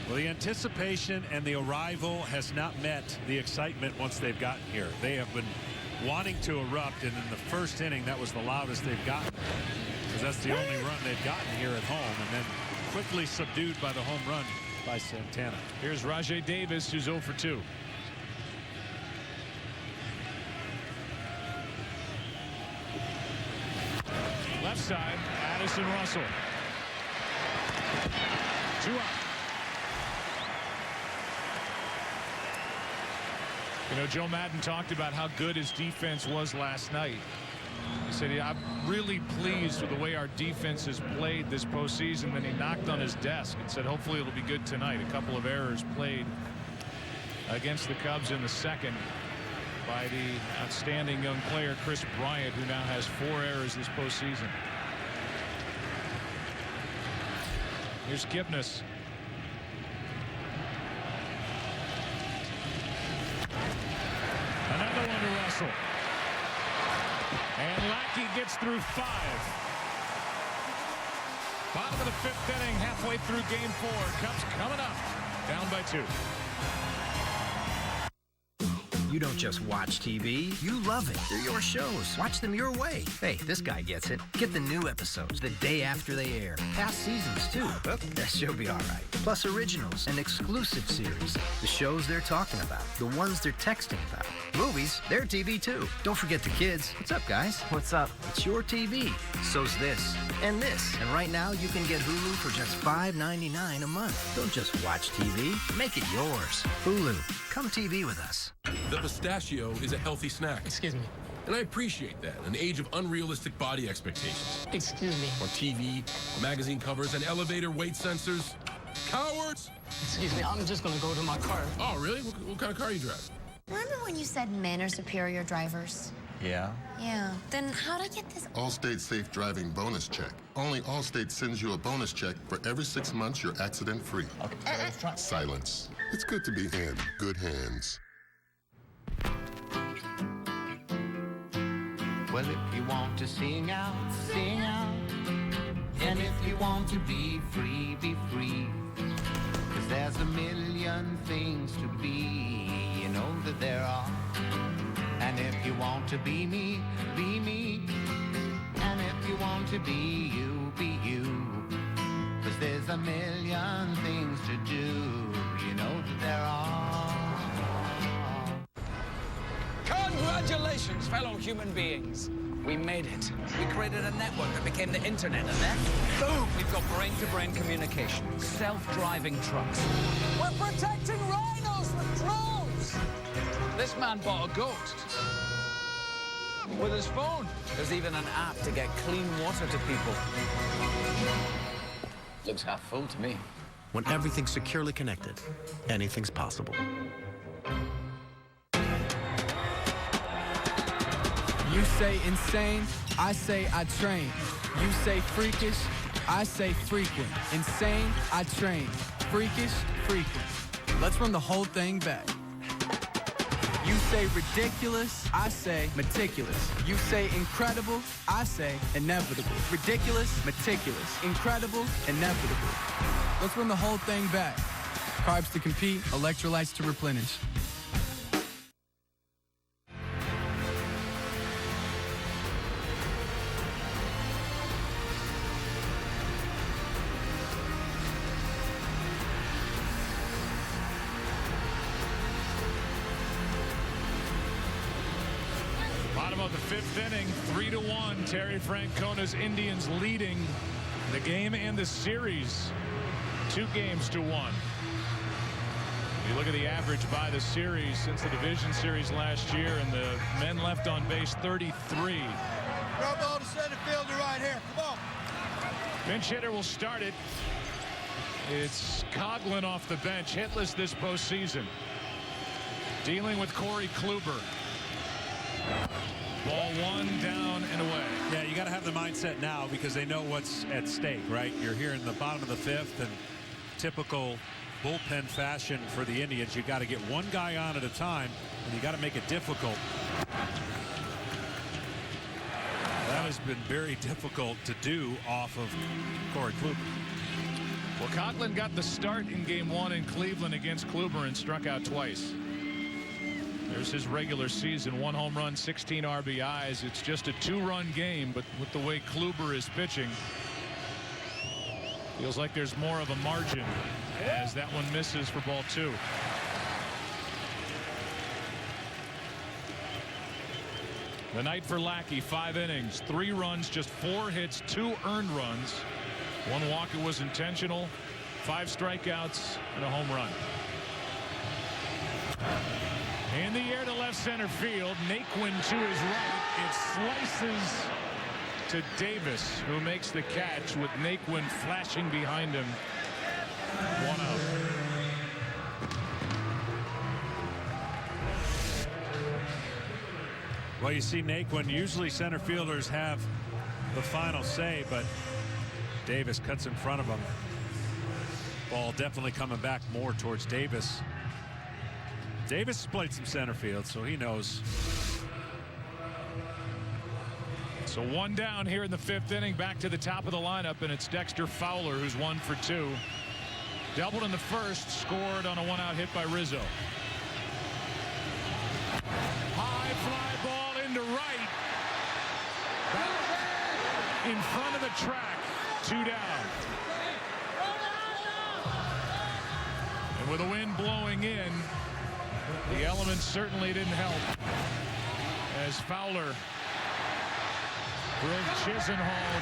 Well, the anticipation and the arrival has not met the excitement once they've gotten here. They have been wanting to erupt, and in the first inning, that was the loudest they've gotten, because that's the only run they've gotten here at home, and then quickly subdued by the home run by Santana. Here's Rajai Davis, who's 0 for 2. Left side, Addison Russell. 2 out. You know, Joe Madden talked about how good his defense was last night. He said, yeah, I'm really pleased with the way our defense has played this postseason. Then he knocked on his desk and said, hopefully it'll be good tonight. A couple of errors played against the Cubs in the second by the outstanding young player Chris Bryant, who now has 4 errors this postseason. Here's Kipnis. Another one to Russell. And Lackey gets through 5. Bottom of the 5th inning, halfway through game 4. Cubs coming up, down by 2. You don't just watch TV, you love it. They're your shows. Watch them your way. Hey, this guy gets it. Get the new episodes the day after they air. Past seasons, too. That should be all right. Plus originals and exclusive series. The shows they're talking about. The ones they're texting about. Movies, they're TV, too. Don't forget the kids. What's up, guys? What's up? It's your TV. So's this. And this. And right now, you can get Hulu for just $5.99 a month. Don't just watch TV. Make it yours. Hulu. Come TV with us. The pistachio is a healthy snack. Excuse me. And I appreciate that in an age of unrealistic body expectations. Excuse me. On TV, magazine covers, and elevator weight sensors. Cowards! Excuse me, I'm just gonna go to my car. Oh, really? What kind of car you drive? Remember when you said men are superior drivers? Yeah. Yeah. Then how'd I get this? Allstate Safe Driving Bonus Check. Only Allstate sends you a bonus check for every 6 months you're accident-free. Okay, let's try. Silence. It's good to be in good hands. Well, if you want to sing out, sing out. And if you want to be free, be free. 'Cause there's a million things to be, you know that there are. And if you want to be me, be me. And if you want to be you, be you. 'Cause there's a million things to do, you know that there are. Congratulations, fellow human beings. We made it. We created a network that became the internet, and then, boom, we've got brain-to-brain communication, self-driving trucks. We're protecting rhinos with drones! This man bought a goat with his phone. There's even an app to get clean water to people. Looks half full to me. When everything's securely connected, anything's possible. You say insane, I say I train. You say freakish, I say frequent. Insane, I train. Freakish, frequent. Let's run the whole thing back. You say ridiculous, I say meticulous. You say incredible, I say inevitable. Ridiculous, meticulous. Incredible, inevitable. Let's run the whole thing back. Carbs to compete, electrolytes to replenish. Bottom of the fifth inning, 3-1. Terry Francona's Indians leading the game and the series 2-1. You look at the average by the series since the division series last year, and the men left on base 33. Throw ball to center fielder right here. Come on. Pinch hitter will start it. It's Coughlin off the bench, hitless this postseason. Dealing with Corey Kluber. Ball one, down and away. Yeah, you got to have the mindset now because they know what's at stake, right? You're here in the bottom of the fifth, and typical bullpen fashion for the Indians, you got to get one guy on at a time, and you got to make it difficult. That has been very difficult to do off of Corey Kluber. Well, Coughlin got the start in game one in Cleveland against Kluber and struck out twice. There's his regular season, 1 home run, 16 RBIs. It's just a 2-run game, but with the way Kluber is pitching, feels like there's more of a margin as that one misses for ball 2. The night for Lackey, 5 innings, 3 runs, just 4 hits, 2 earned runs. 1 walk that was intentional, 5 strikeouts, and a home run. In the air to left center field, Naquin to his right. It slices to Davis, who makes the catch with Naquin flashing behind him. 1 out. Well, you see Naquin, usually center fielders have the final say, but Davis cuts in front of him. Ball definitely coming back more towards Davis. Davis has played some center field, so he knows. So 1 down here in the 5th inning, back to the top of the lineup, and it's Dexter Fowler, who's 1 for 2. Doubled in the first, scored on a 1-out hit by Rizzo. High fly ball into right. Back in front of the track, 2 down. And with the wind blowing in, the elements certainly didn't help as Fowler drove Chisenhall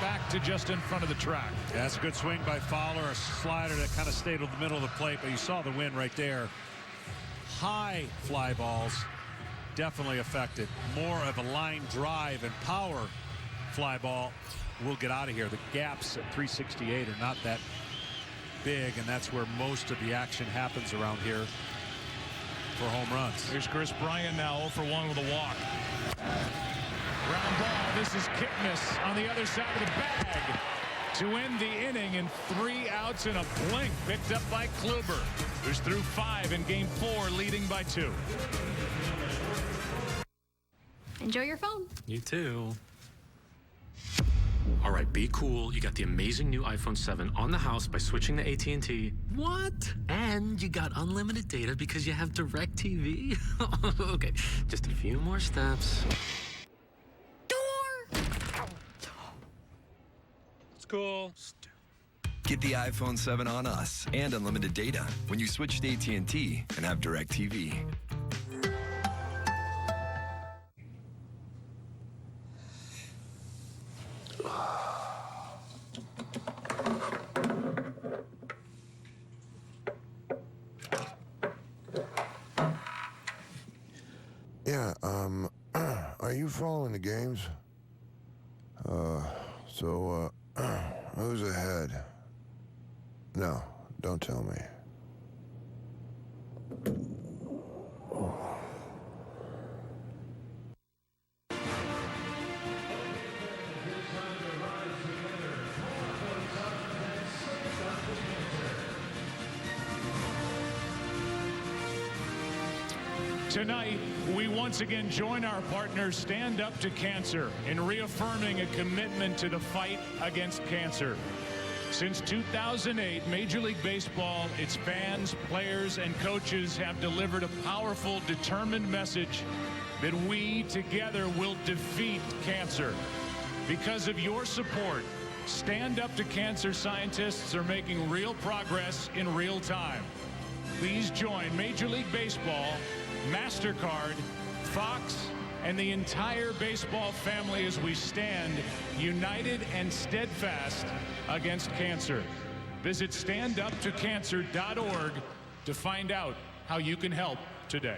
back to just in front of the track. Yeah, that's a good swing by Fowler, a slider that kind of stayed in the middle of the plate, but you saw the wind right there. High fly balls definitely affected. More of a line drive and power fly ball will get out of here. The gaps at 368 are not that big, and that's where most of the action happens around here for home runs. Here's Chris Bryant now 0 for 1 with a walk. Ground ball. This is Kipnis on the other side of the bag to end the inning, and 3 outs in a blink, picked up by Kluber, who's through 5 in game 4, leading by 2. Enjoy your phone. You too. All right, be cool. You got the amazing new iPhone 7 on the house by switching to AT&T. What? And you got unlimited data because you have DirecTV? Okay, just a few more steps. It's cool. Get the iPhone 7 on us and unlimited data when you switch to AT&T and have DirecTV. Yeah, are you following the games? Who's ahead? No, don't tell me. Tonight, we once again join our partners Stand Up to Cancer in reaffirming a commitment to the fight against cancer. Since 2008, Major League Baseball, its fans, players, and coaches have delivered a powerful, determined message that we together will defeat cancer. Because of your support, Stand Up to Cancer scientists are making real progress in real time. Please join Major League Baseball, MasterCard, Fox, and the entire baseball family as we stand united and steadfast against cancer. Visit standuptocancer.org to find out how you can help today.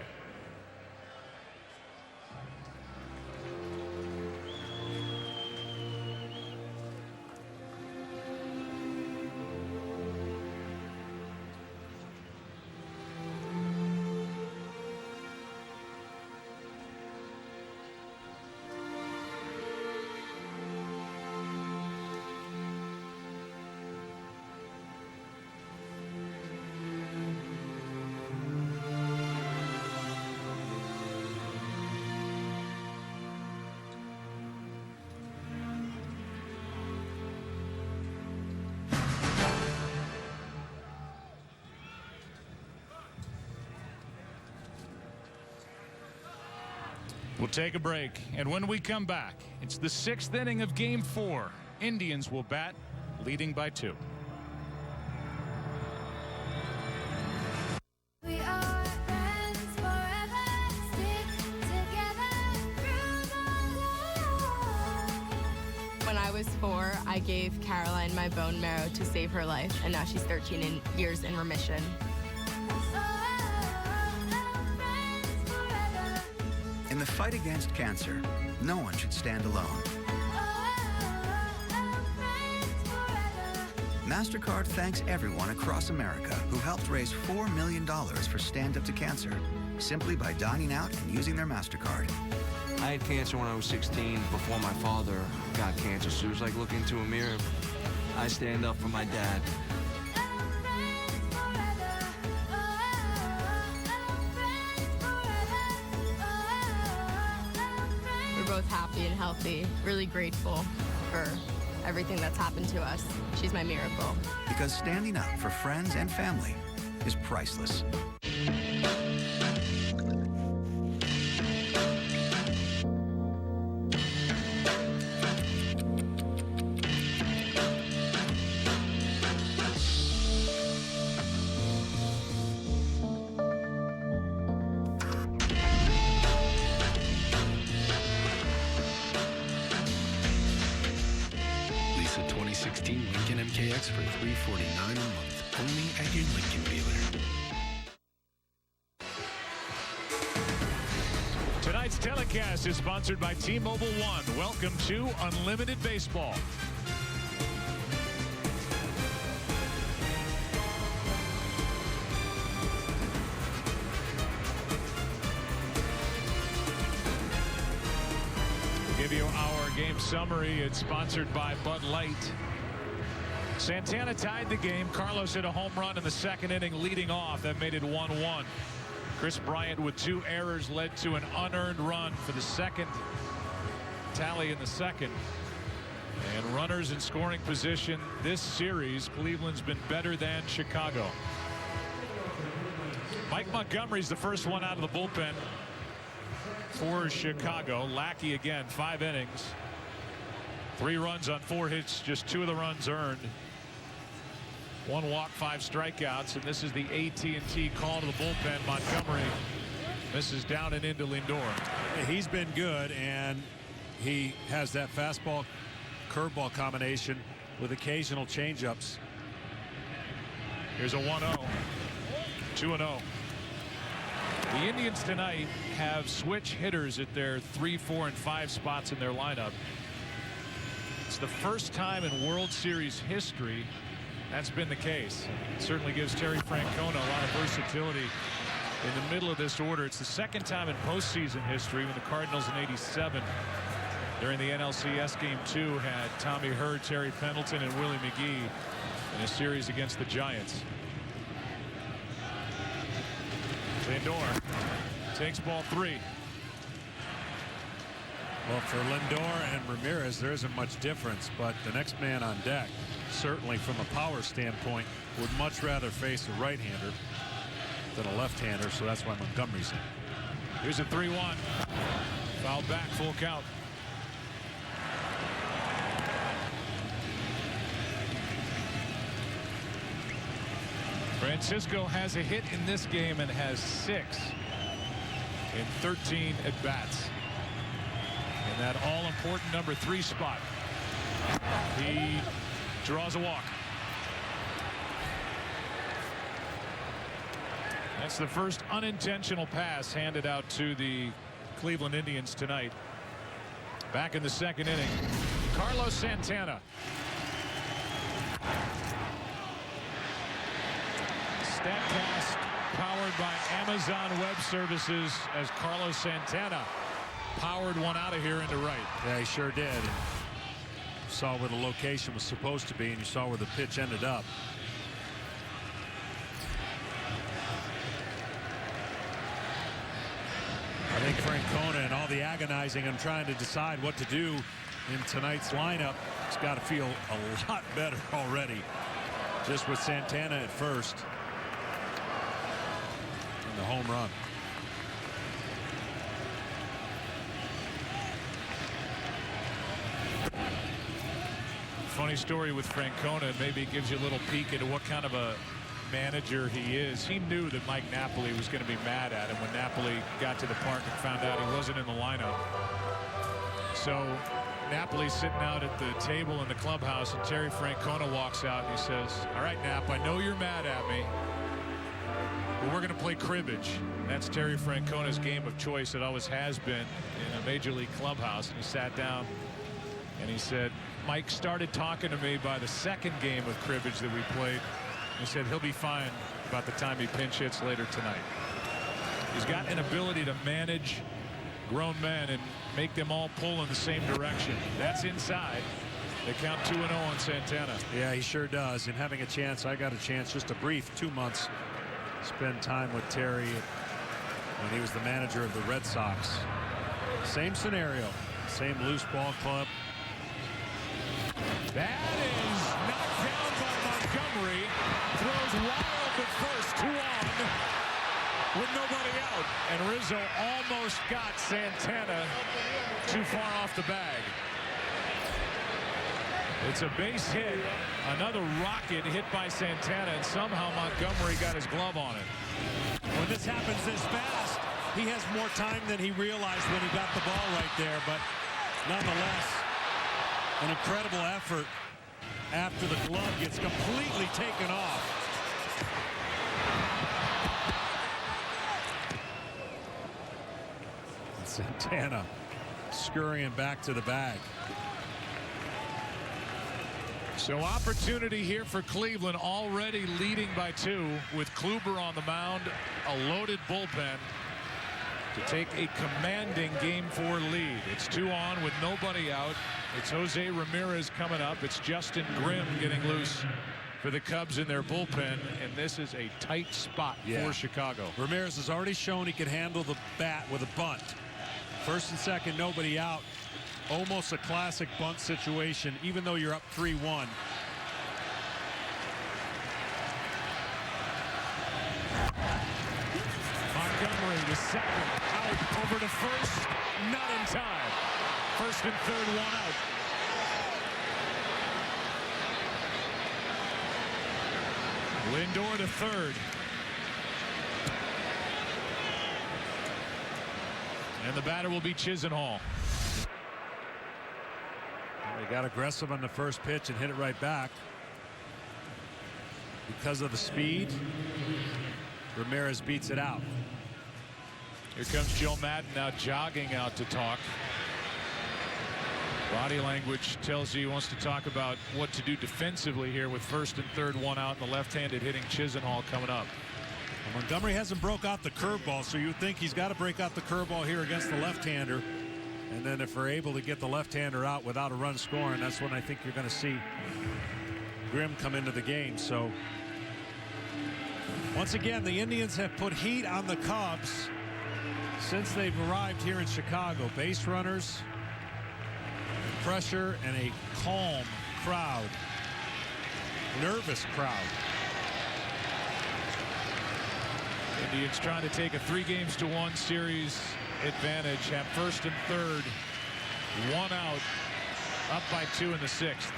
We'll take a break, and when we come back, it's the 6th inning of Game 4. Indians will bat, leading by 2. We are friends forever, stick together through the life. When I was 4, I gave Caroline my bone marrow to save her life, and now she's 13 years in remission. In the fight against cancer, no one should stand alone. MasterCard thanks everyone across America who helped raise $4 million for Stand Up to Cancer, simply by dining out and using their MasterCard. I had cancer when I was 16 before my father got cancer, so it was like looking into a mirror. I stand up for my dad. Both happy and healthy, really grateful for everything that's happened to us. She's my miracle. Because standing up for friends and family is priceless. Lincoln MKX for $349 a month, only at your Lincoln dealer. Tonight's telecast is sponsored by T-Mobile One. Welcome to Unlimited Baseball. Give you our game summary. It's sponsored by Bud Light. Santana tied the game. Carlos hit a home run in the 2nd inning leading off. That made it 1-1. Chris Bryant with 2 errors led to an unearned run for the second tally in the second. And runners in scoring position this series, Cleveland's been better than Chicago. Mike Montgomery's the first one out of the bullpen for Chicago. Lackey again, 5 innings. 3 runs on 4 hits, just 2 of the runs earned. 1 walk, 5 strikeouts, and this is the AT&T call to the bullpen. Montgomery misses down and into Lindor. He's been good, and he has that fastball curveball combination with occasional changeups. Here's a 1-0. 2-0. The Indians tonight have switch hitters at their 3, 4, and 5 spots in their lineup. It's the first time in World Series history that's been the case. It certainly gives Terry Francona a lot of versatility in the middle of this order. It's the second time in postseason history when the Cardinals in '87 during the NLCS Game 2 had Tommy Hurd, Terry Pendleton, and Willie McGee in a series against the Giants. Lindor takes ball 3. Well, for Lindor and Ramirez, there isn't much difference, but the next man on deck, certainly from a power standpoint, would much rather face a right-hander than a left-hander, so that's why Montgomery's in. Here's a 3-1. Foul back, full count. Francisco has a hit in this game and has 6 in 13 at-bats. In that all-important number 3 spot. He draws a walk. That's the first unintentional pass handed out to the Cleveland Indians tonight. Back in the second inning, Carlos Santana. StatCast powered by Amazon Web Services as Carlos Santana powered one out of here into right. Yeah, he sure did. And you saw where the location was supposed to be, and you saw where the pitch ended up. I think Francona and all the agonizing and trying to decide what to do in tonight's lineup, has got to feel a lot better already. Just with Santana at first. And the home run. Funny story with Francona. Maybe it gives you a little peek into what kind of a manager he is. He knew that Mike Napoli was going to be mad at him when Napoli got to the park and found out he wasn't in the lineup. So Napoli's sitting out at the table in the clubhouse, and Terry Francona walks out and he says, "All right, Nap, I know you're mad at me, but we're going to play cribbage." That's Terry Francona's game of choice. It always has been in a major league clubhouse. And he sat down and he said, "Mike started talking to me by the second game of cribbage that we played. He said he'll be fine about the time he pinch hits later tonight." He's got an ability to manage grown men and make them all pull in the same direction. That's inside. They count 2-0 on Santana. Yeah, he sure does. And having a chance, I got a chance, just a brief 2 months, spend time with Terry when he was the manager of the Red Sox. Same scenario, same loose ball club. That is knocked down by Montgomery. Throws wild at first, 2 on with nobody out. And Rizzo almost got Santana too far off the bag. It's a base hit. Another rocket hit by Santana, and somehow Montgomery got his glove on it. When this happens this fast, he has more time than he realized when he got the ball right there. But nonetheless, an incredible effort after the glove gets completely taken off. And Santana scurrying back to the bag. So opportunity here for Cleveland, already leading by 2 with Kluber on the mound, a loaded bullpen to take a commanding Game 4 lead. It's 2 on with nobody out. It's Jose Ramirez coming up. It's Justin Grimm getting loose for the Cubs in their bullpen, and this is a tight spot for Chicago. Ramirez has already shown he can handle the bat with a bunt. First and second, nobody out. Almost a classic bunt situation, even though you're up 3-1. Montgomery to second, out over to first, not in time. First and third, one out. Lindor to third. And the batter will be Chisenhall. They got aggressive on the first pitch and hit it right back. Because of the speed, Ramirez beats it out. Here comes Joe Madden now jogging out to talk. Body language tells you he wants to talk about what to do defensively here with first and third, one out, and the left-handed hitting Chisenhall coming up. Well, Montgomery hasn't broke out the curveball, so you would think he's got to break out the curveball here against the left-hander. And then if we're able to get the left-hander out without a run scoring, that's when I think you're going to see Grimm come into the game. So once again, the Indians have put heat on the Cubs since they've arrived here in Chicago. Base runners, pressure, and a calm crowd. Nervous crowd. Indians trying to take a 3-games-to-1 series advantage. Have first and third, one out, up by 2 in the 6th.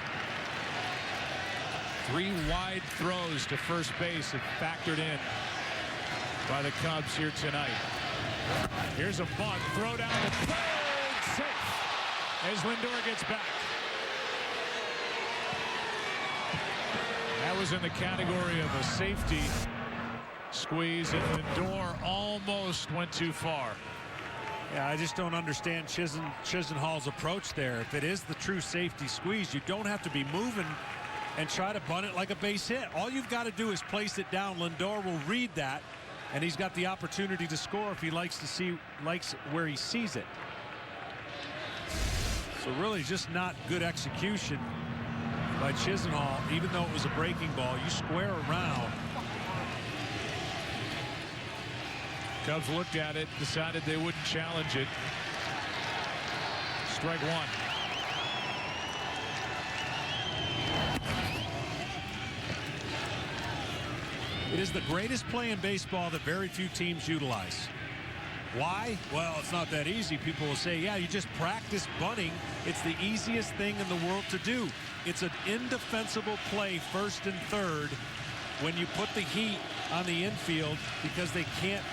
3 wide throws to first base have factored in by the Cubs here tonight. Here's a bunt, throw down to third, safe as Lindor gets back. That was in the category of a safety squeeze, and Lindor almost went too far. Yeah, I just don't understand Chisenhall's approach there. If it is the true safety squeeze, you don't have to be moving and try to bunt it like a base hit. All you've got to do is place it down. Lindor will read that, and he's got the opportunity to score if he likes where he sees it. So really just not good execution by Chisenhall. Even though it was a breaking ball, you square around. Cubs looked at it, decided they wouldn't challenge it. Strike one. It is the greatest play in baseball that very few teams utilize. Why? Well, it's not that easy. People will say, yeah, you just practice bunting. It's the easiest thing in the world to do. It's an indefensible play, first and third, when you put the heat on the infield because they can't.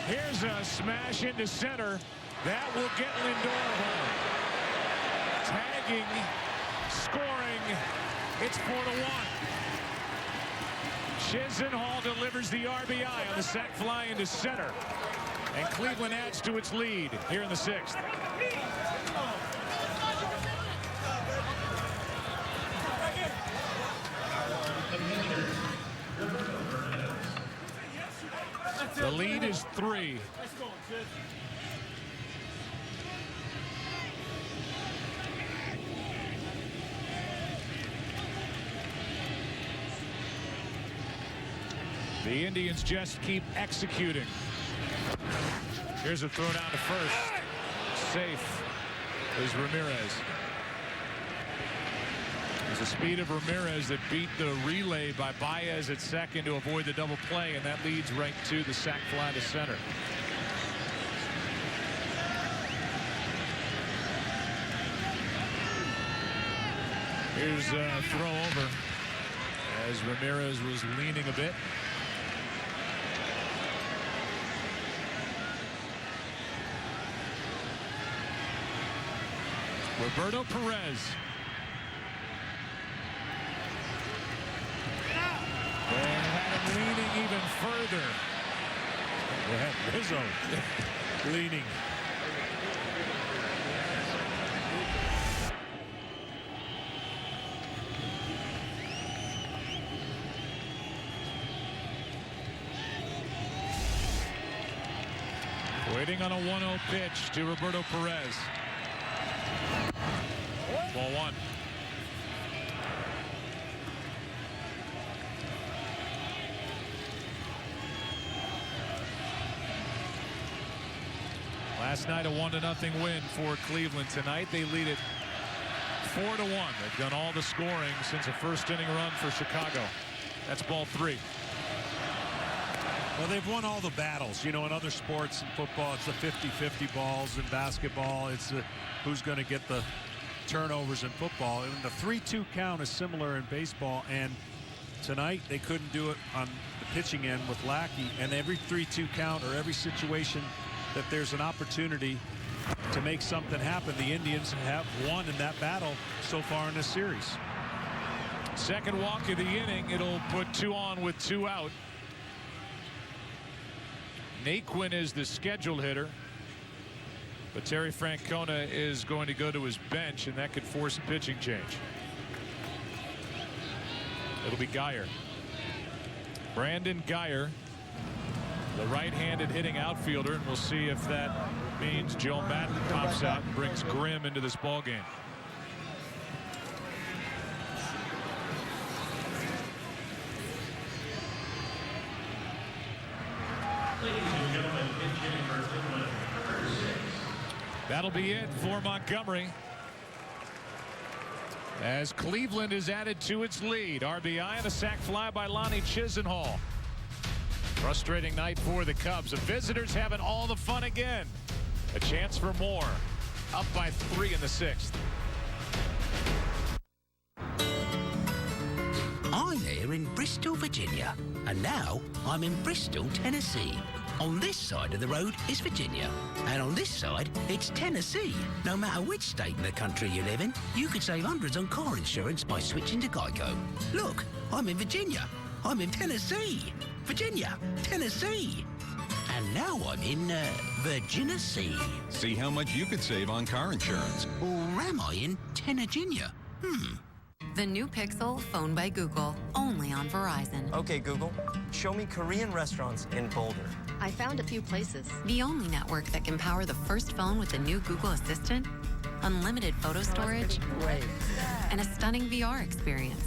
Here's a smash into center. That will get Lindor home. Tagging, scoring. It's 4-1. Chisenhall delivers the RBI on the sac fly into center. And Cleveland adds to its lead here in the 6th. The lead is 3. The Indians just keep executing. Here's a throw down to first. Safe is Ramirez. It's the speed of Ramirez that beat the relay by Baez at second to avoid the double play, and that leads right to the sac fly to center. Here's a throw over as Ramirez was leaning a bit. Roberto Perez. And had him leaning even further. Yeah, Rizzo leaning. Waiting on a 1-0 pitch to Roberto Perez. Ball 1. Last night a 1-0 win for Cleveland. Tonight they lead it 4-1. They've done all the scoring since a first inning run for Chicago. That's ball 3. Well, they've won all the battles. You know, in other sports, in football, it's the 50-50 balls. In basketball, it's who's going to get the turnovers. In football, and the 3-2 count is similar in baseball. And tonight they couldn't do it on the pitching end with Lackey. And every 3-2 count, or every situation that there's an opportunity to make something happen, the Indians have won in that battle so far in this series. Second walk of the inning. It'll put 2 on with 2 out. Naquin is the scheduled hitter, but Terry Francona is going to go to his bench, and that could force a pitching change. It'll be Geyer. Brandon Geyer, the right-handed hitting outfielder, and we'll see if that means Joe Madden pops out and brings Grimm into this ball game. That'll be it for Montgomery, as Cleveland is added to its lead. RBI and a sac fly by Lonnie Chisenhall. Frustrating night for the Cubs. The visitors having all the fun again. A chance for more. Up by 3 in the 6th. I'm here in Bristol, Virginia, and now I'm in Bristol, Tennessee. On this side of the road is Virginia, and on this side, it's Tennessee. No matter which state in the country you live in, you could save hundreds on car insurance by switching to Geico. Look, I'm in Virginia. I'm in Tennessee. Virginia, Tennessee. And now I'm in, Virginia Sea. See how much you could save on car insurance. Or am I in Tennessee? The new Pixel, phone by Google, only on Verizon. Okay, Google, show me Korean restaurants in Boulder. I found a few places. The only network that can power the first phone with the new Google Assistant, unlimited photo storage, and a stunning VR experience.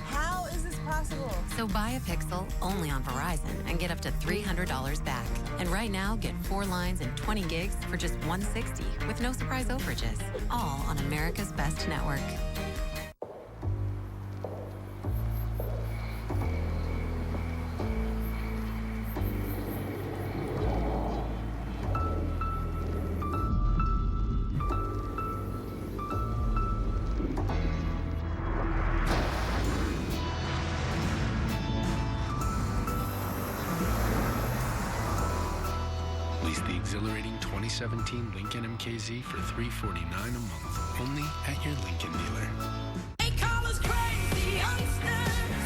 How is this possible? So buy a Pixel only on Verizon and get up to $300 back. And right now, get 4 lines and 20 gigs for just $160 with no surprise overages. All on America's best network. Lease the exhilarating 2017 Lincoln MKZ for $349 a month, only at your Lincoln dealer. They call us crazy youngsters.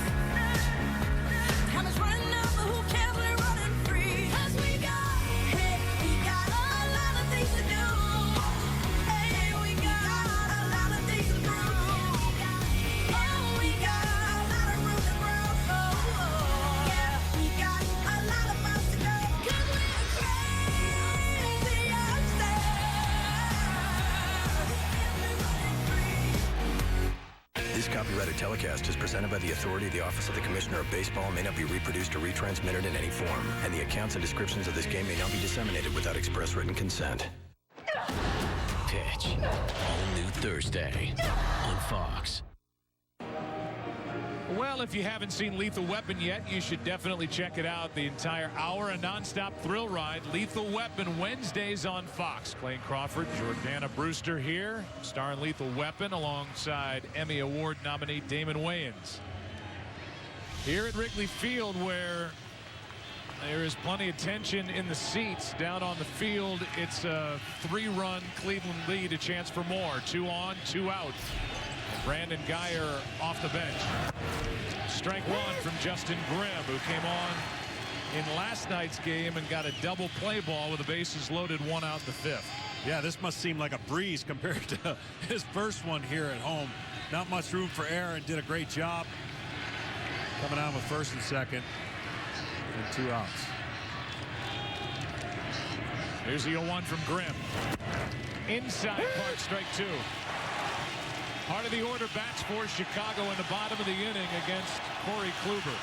Time is running out, but who cares? We're running free. 'Cause we got a lot of things to do. Hey, we got a lot of things to prove. Oh, we got a lot of room to grow. Oh, yeah, we got a lot of miles to go. 'Cause we're crazy youngsters. This copyrighted telecast is presented by the authority of the Office of the Commissioner of Baseball, may not be reproduced or retransmitted in any form, and the accounts and descriptions of this game may not be disseminated without express written consent. Pitch. All new Thursday on Fox. Well, if you haven't seen Lethal Weapon yet, you should definitely check it out. The entire hour, a nonstop thrill ride. Lethal Weapon, Wednesdays on Fox. Clayton Crawford, Jordana Brewster here, starring Lethal Weapon alongside Emmy Award nominee Damon Wayans. Here at Wrigley Field, where there is plenty of tension in the seats. Down on the field, it's a 3-run Cleveland lead, a chance for more. 2 on, 2 out. Brandon Geyer off the bench. Strike 1 from Justin Grimm, who came on in last night's game and got a double play ball with the bases loaded, 1 out in the 5th. Yeah, this must seem like a breeze compared to his first one here at home. Not much room for error, and did a great job coming on with first and second and 2 outs. Here's the 0-1 from Grimm. Inside part, strike 2. Part of the order bats for Chicago in the bottom of the inning against Corey Kluber.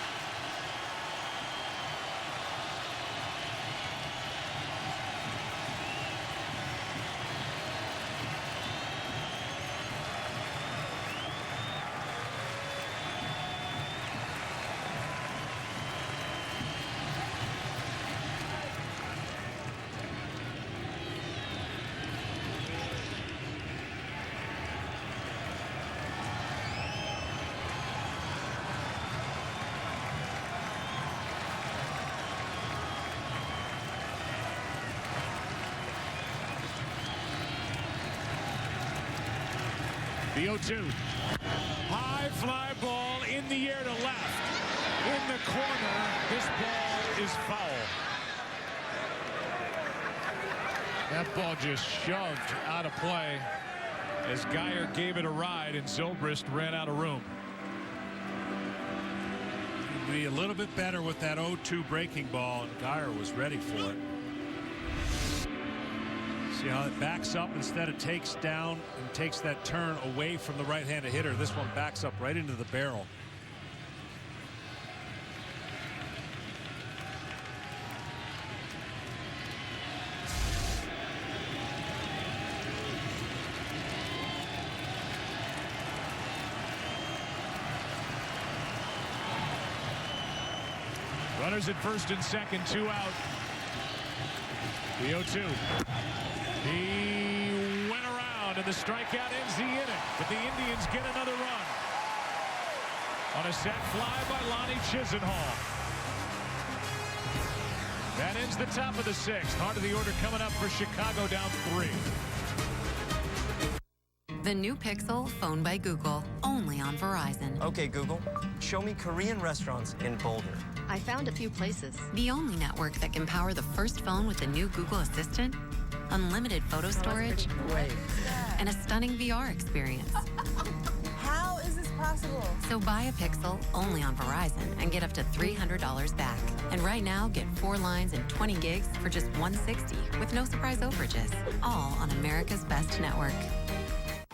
The 0-2. High fly ball in the air to left. In the corner. This ball is foul. That ball just shoved out of play as Geyer gave it a ride and Zobrist ran out of room. He'd be a little bit better with that 0-2 breaking ball, and Geyer was ready for it. See how it backs up instead of takes down and takes that turn away from the right-handed hitter. This one backs up right into the barrel. Runners at first and second, 2 out. The 0-2. He went around and the strikeout ends the inning, but the Indians get another run on a set fly by Lonnie Chisenhall. That ends the top of the 6th. Heart of the order coming up for Chicago, down 3. The new Pixel, phone by Google, only on Verizon. Okay, Google, show me Korean restaurants in Boulder. I found a few places. The only network that can power the first phone with the new Google Assistant, unlimited photo storage, and a stunning VR experience. How is this possible? So buy a Pixel only on Verizon and get up to $300 back. And right now, get 4 lines and 20 gigs for just $160 with no surprise overages. All on America's best network.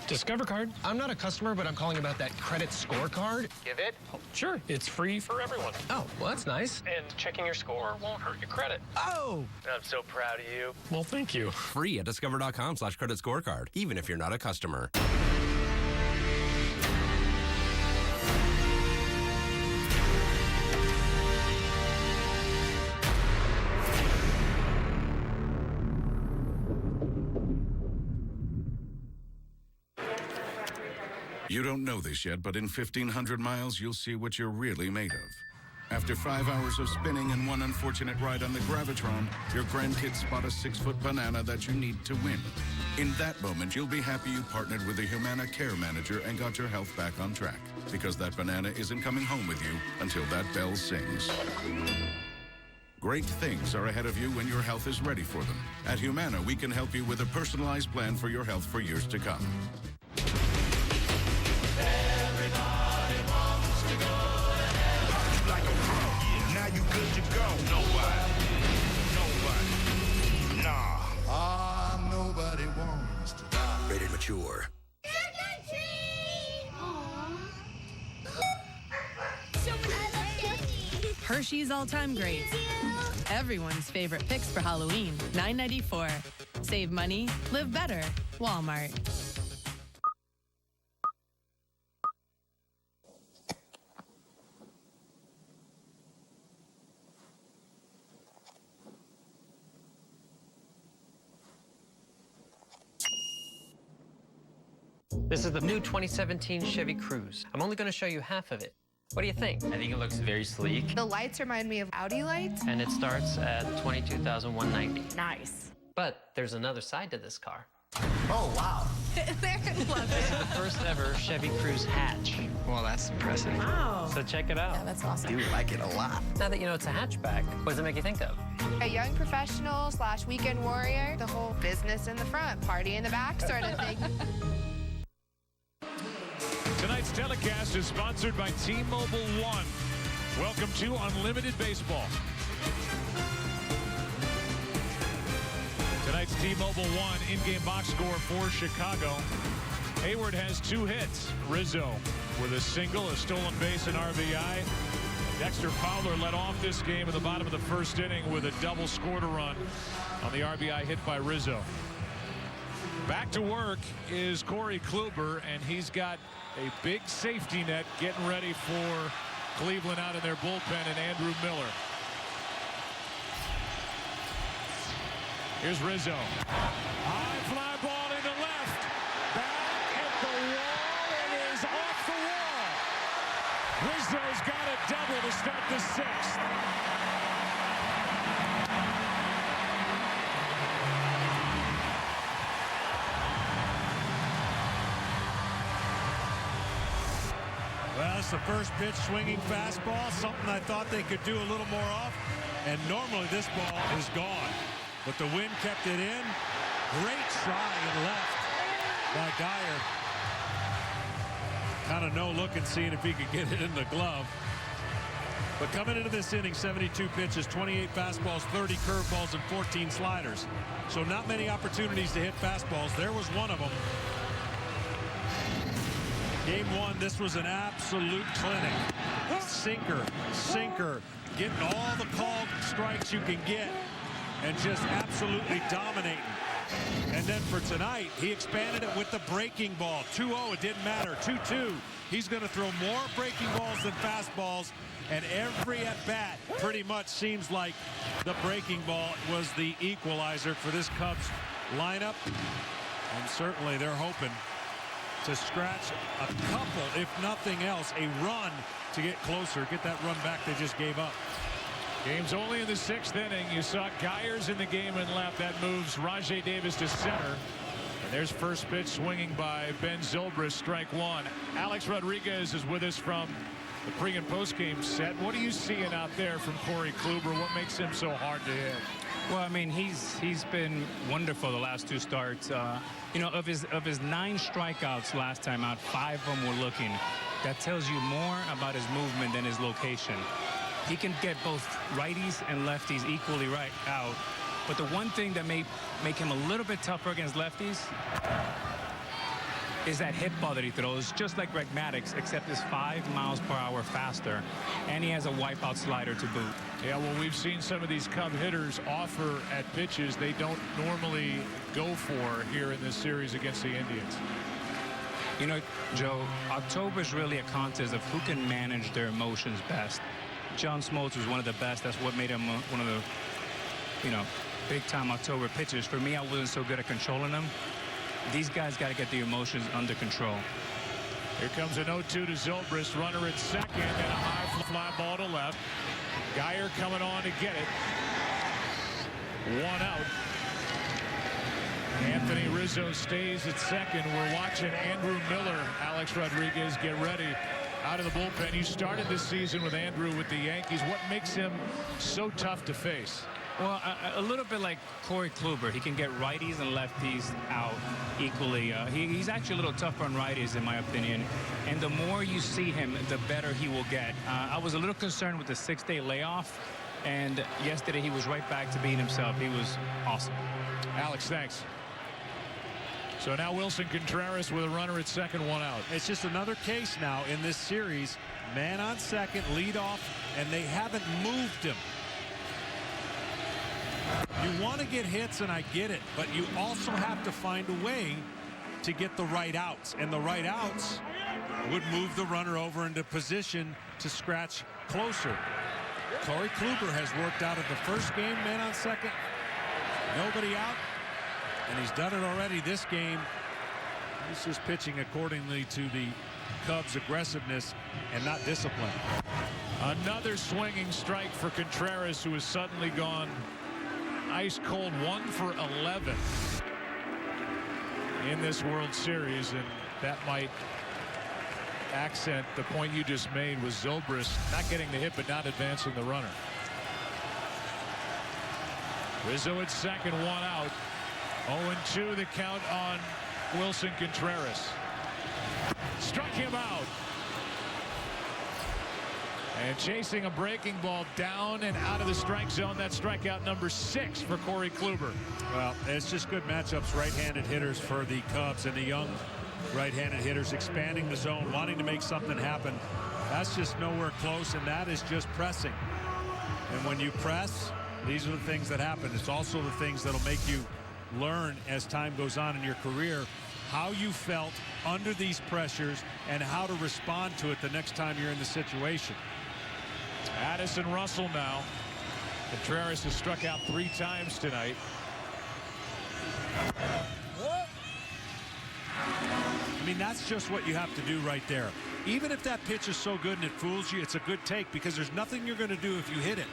Discover card. I'm not a customer, but I'm calling about that credit scorecard. Give it? Oh, sure. It's free for everyone. Oh, well, that's nice. And checking your score won't hurt your credit. Oh! I'm so proud of you. Well, thank you. Free at discover.com/credit scorecard, even if you're not a customer. You don't know this yet, but in 1,500 miles, you'll see what you're really made of. After 5 hours of spinning and one unfortunate ride on the Gravitron, your grandkids spot a 6-foot banana that you need to win. In that moment, you'll be happy you partnered with a Humana care manager and got your health back on track, because that banana isn't coming home with you until that bell sings. Great things are ahead of you when your health is ready for them. At Humana, we can help you with a personalized plan for your health for years to come. Nobody wants to die. Rated mature. Hershey's all-time greats. Everyone's favorite picks for Halloween. $9.94. Save money, live better. Walmart. This is the new 2017 Chevy Cruze. I'm only going to show you half of it. What do you think? I think it looks very sleek. The lights remind me of Audi lights. And it starts at $22,190. Nice. But there's another side to this car. Oh, wow. Love This is the first ever Chevy Cruze hatch. Well, that's impressive. Wow. So check it out. Yeah, that's awesome. I do like it a lot. Now that you know it's a hatchback, what does it make you think of? A young professional / weekend warrior. The whole business in the front, party in the back sort of thing. Tonight's telecast is sponsored by T-Mobile One. Welcome to Unlimited Baseball. Tonight's T-Mobile One in-game box score for Chicago. Hayward has 2 hits. Rizzo with a single, a stolen base, and RBI. Dexter Fowler led off this game at the bottom of the first inning with a double, scored a run on the RBI hit by Rizzo. Back to work is Corey Kluber, and he's got a big safety net getting ready for Cleveland out in their bullpen, and Andrew Miller. Here's Rizzo. High fly ball into left. Back at the wall. It is off the wall. Rizzo's got a double to start the 6th. the first pitch, swinging fastball, something I thought they could do a little more of. And normally this ball is gone. But the wind kept it in. Great try and left by Geyer. Kind of no look and seeing if he could get it in the glove. But coming into this inning, 72 pitches, 28 fastballs, 30 curveballs, and 14 sliders. So not many opportunities to hit fastballs. There was one of them. Game one, this was an absolute clinic. Sinker, sinker, getting all the called strikes you can get and just absolutely dominating. And then for tonight, he expanded it with the breaking ball. 2-0, it didn't matter. 2-2, he's going to throw more breaking balls than fastballs. And every at-bat pretty much seems like the breaking ball was the equalizer for this Cubs lineup. And certainly they're hoping to scratch a couple, if nothing else, a run to get closer, get that run back they just gave up. Game's only in the 6th inning. You saw Geyer's in the game and left. That moves Rajay Davis to center. And there's first pitch swinging by Ben Zobrist, strike one. Alex Rodriguez is with us from the pre and post game set. What are you seeing out there from Corey Kluber? What makes him so hard to hit? Well, I mean, he's been wonderful the last two starts. You know, of his 9 strikeouts last time out, 5 of them were looking. That tells you more about his movement than his location. He can get both righties and lefties equally right out. But the one thing that may make him a little bit tougher against lefties is that hit ball that he throws, just like Greg Maddux, except it's 5 miles per hour faster, and he has a wipeout slider to boot. Yeah, well, we've seen some of these Cub hitters offer at pitches they don't normally go for here in this series against the Indians. You know, Joe, October is really a contest of who can manage their emotions best. John Smoltz was one of the best. That's what made him one of the, you know, big-time October pitchers. For me, I wasn't so good at controlling them. These guys got to get the emotions under control. Here comes an 0-2 to Zobrist, runner at second, and a high fly ball to left. Geyer coming on to get it. 1 out. Anthony Rizzo stays at second. We're watching Andrew Miller, Alex Rodriguez, get ready out of the bullpen. You started this season with Andrew with the Yankees. What makes him so tough to face? Well, a little bit like Corey Kluber. He can get righties and lefties out equally. He's actually a little tougher on righties, in my opinion. And the more you see him, the better he will get. I was a little concerned with the 6-day layoff. And yesterday, he was right back to being himself. He was awesome. Alex, thanks. So now Wilson Contreras with a runner at second, 1 out. It's just another case now in this series. Man on second, lead off, and they haven't moved him. You want to get hits, and I get it, but you also have to find a way to get the right outs, and the right outs would move the runner over into position to scratch closer. Corey Kluber has worked out of the first game, man on second, nobody out, and he's done it already this game. He's just pitching accordingly to the Cubs' aggressiveness and not discipline. Another swinging strike for Contreras, who has suddenly gone ice cold, 1 for 11 in this World Series, and that might accent the point you just made with Zobrist not getting the hit but not advancing the runner. Rizzo at second, 1 out. 0-2 the count on Wilson Contreras. Struck him out. And chasing a breaking ball down and out of the strike zone. That's strikeout number 6 for Corey Kluber. Well, it's just good matchups, right-handed hitters for the Cubs, and the young right-handed hitters expanding the zone, wanting to make something happen. That's just nowhere close, and that is just pressing. And when you press, these are the things that happen. It's also the things that'll make you learn as time goes on in your career how you felt under these pressures and how to respond to it the next time you're in the situation. Addison Russell now. Contreras has struck out 3 times tonight. I mean, that's just what you have to do right there. Even if that pitch is so good and it fools you, it's a good take because there's nothing you're going to do if you hit it.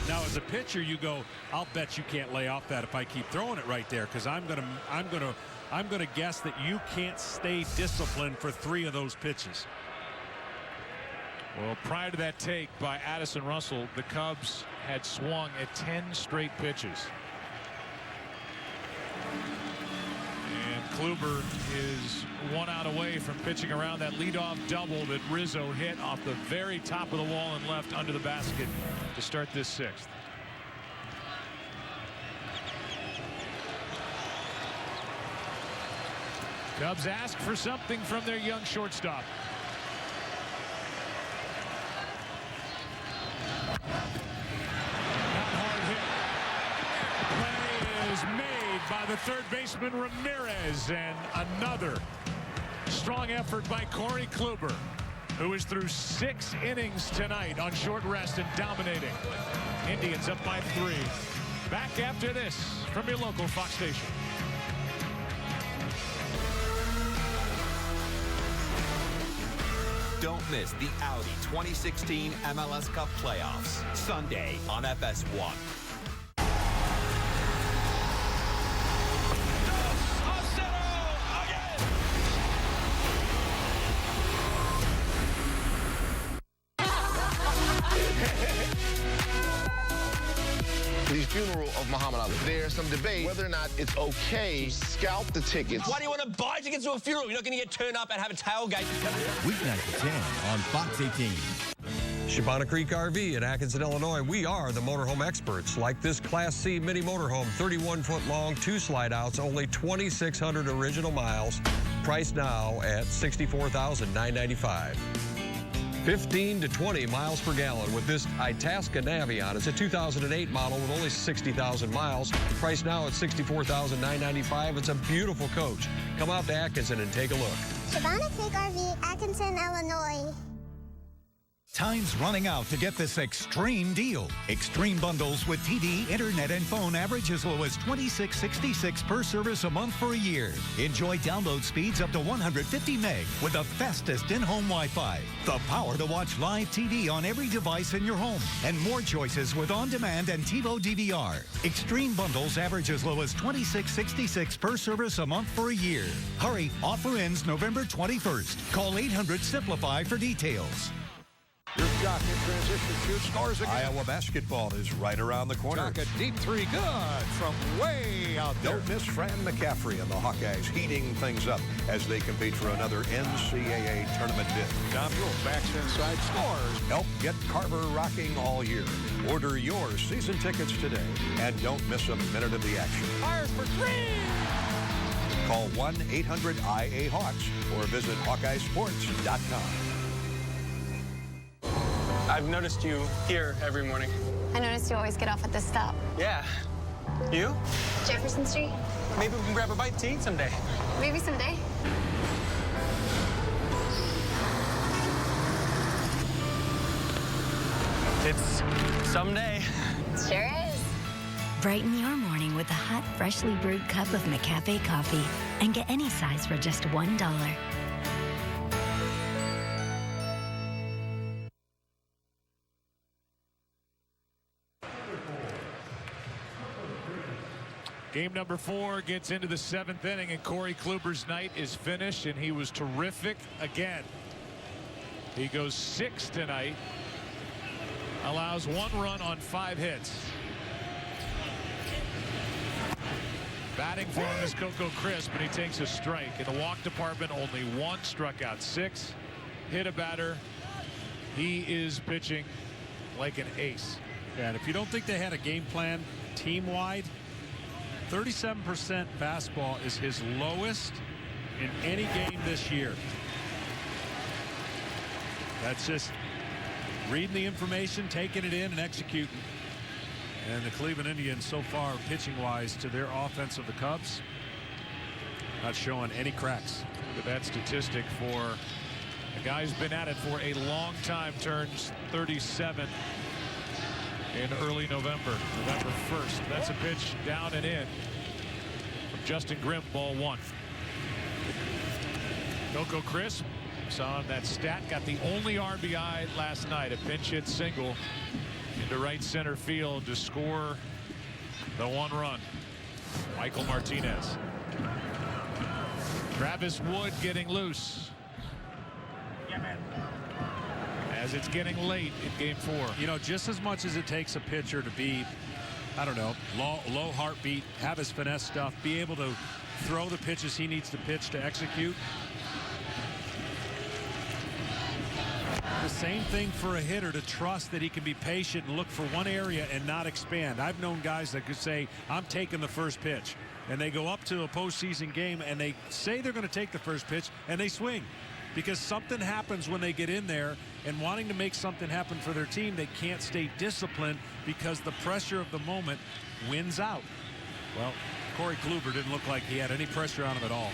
Now, as a pitcher, you go, I'll bet you can't lay off that if I keep throwing it right there, because I'm gonna guess that you can't stay disciplined for 3 of those pitches. Well, prior to that take by Addison Russell, the Cubs had swung at 10 straight pitches. And Kluber is 1 out away from pitching around that leadoff double that Rizzo hit off the very top of the wall and left under the basket to start this 6th. Cubs ask for something from their young shortstop. Not hard hit. Play is made by the third baseman Ramirez, and another strong effort by Corey Kluber, who is through 6 innings tonight on short rest and dominating. Indians up by 3. Back after this from your local Fox station. Don't miss the Audi 2016 MLS Cup playoffs, Sunday on FS1. The funeral of Muhammad Ali. There's some debate whether or not it's okay to scalp the tickets. Why do you want to buy tickets to a funeral? You're not going to get turned up and have a tailgate. Weeknight at 10 on Fox 18. Shabana Creek RV in Atkinson, Illinois. We are the motorhome experts. Like this Class C mini motorhome, 31-foot long, 2 slide outs, only 2,600 original miles. Priced now at $64,995. 15 to 20 miles per gallon with this Itasca Navion. It's a 2008 model with only 60,000 miles. Priced now at $64,995. It's a beautiful coach. Come out to Atkinson and take a look. Shabana Creek RV, Atkinson, Illinois. Time's running out to get this extreme deal. Extreme bundles with TV, internet, and phone average as low as $26.66 per service a month for a year. Enjoy download speeds up to 150 meg with the fastest in-home Wi-Fi. The power to watch live TV on every device in your home. And more choices with on-demand and TiVo DVR. Extreme bundles average as low as $26.66 per service a month for a year. Hurry, offer ends November 21st. Call 800-SIMPLIFY for details. Here's Jock in transition, shoots, scores again. Iowa basketball is right around the corner. Jock, a deep 3, good from way out there. Don't miss Fran McCaffrey and the Hawkeyes heating things up as they compete for another NCAA tournament bid. Tom Buell backs inside, scores. Help get Carver rocking all year. Order your season tickets today and don't miss a minute of the action. Fires for 3. Call 1-800-IA-HAWKS or visit HawkeyeSports.com. I've noticed you here every morning. I noticed you always get off at this stop. Yeah. You? Jefferson Street. Maybe we can grab a bite to eat someday. Maybe someday. It's someday. Sure is. Brighten your morning with a hot, freshly brewed cup of McCafe coffee and get any size for just $1. Game number 4 gets into the 7th inning, and Corey Kluber's night is finished, and he was terrific again. He goes 6 tonight, allows 1 run on 5 hits. Batting for him is Coco Crisp, and he takes a strike. In the walk department, only 1 struck out 6, hit a batter. He is pitching like an ace. Yeah, and if you don't think they had a game plan team-wide, 37% fastball is his lowest in any game this year. That's just reading the information, taking it in, and executing. And the Cleveland Indians so far, pitching-wise, to their offense of the Cubs, not showing any cracks. Look at that statistic for a guy who's been at it for a long time, turns 37 in early November 1st. That's a pitch down and in from Justin Grimm, ball 1. Coco Crisp, saw that stat, got the only RBI last night, a pinch hit single into right center field to score the 1 run. Michael Martinez. Travis Wood getting loose. as it's getting late in game 4. You know, just as much as it takes a pitcher to be, I don't know, low heartbeat, have his finesse stuff, be able to throw the pitches he needs to pitch to execute. The same thing for a hitter, to trust that he can be patient and look for one area and not expand. I've known guys that could say, I'm taking the first pitch. And they go up to a postseason game and they say they're going to take the first pitch and they swing. Because something happens when they get in there, and wanting to make something happen for their team, they can't stay disciplined because the pressure of the moment wins out. Well, Corey Kluber didn't look like he had any pressure on him at all.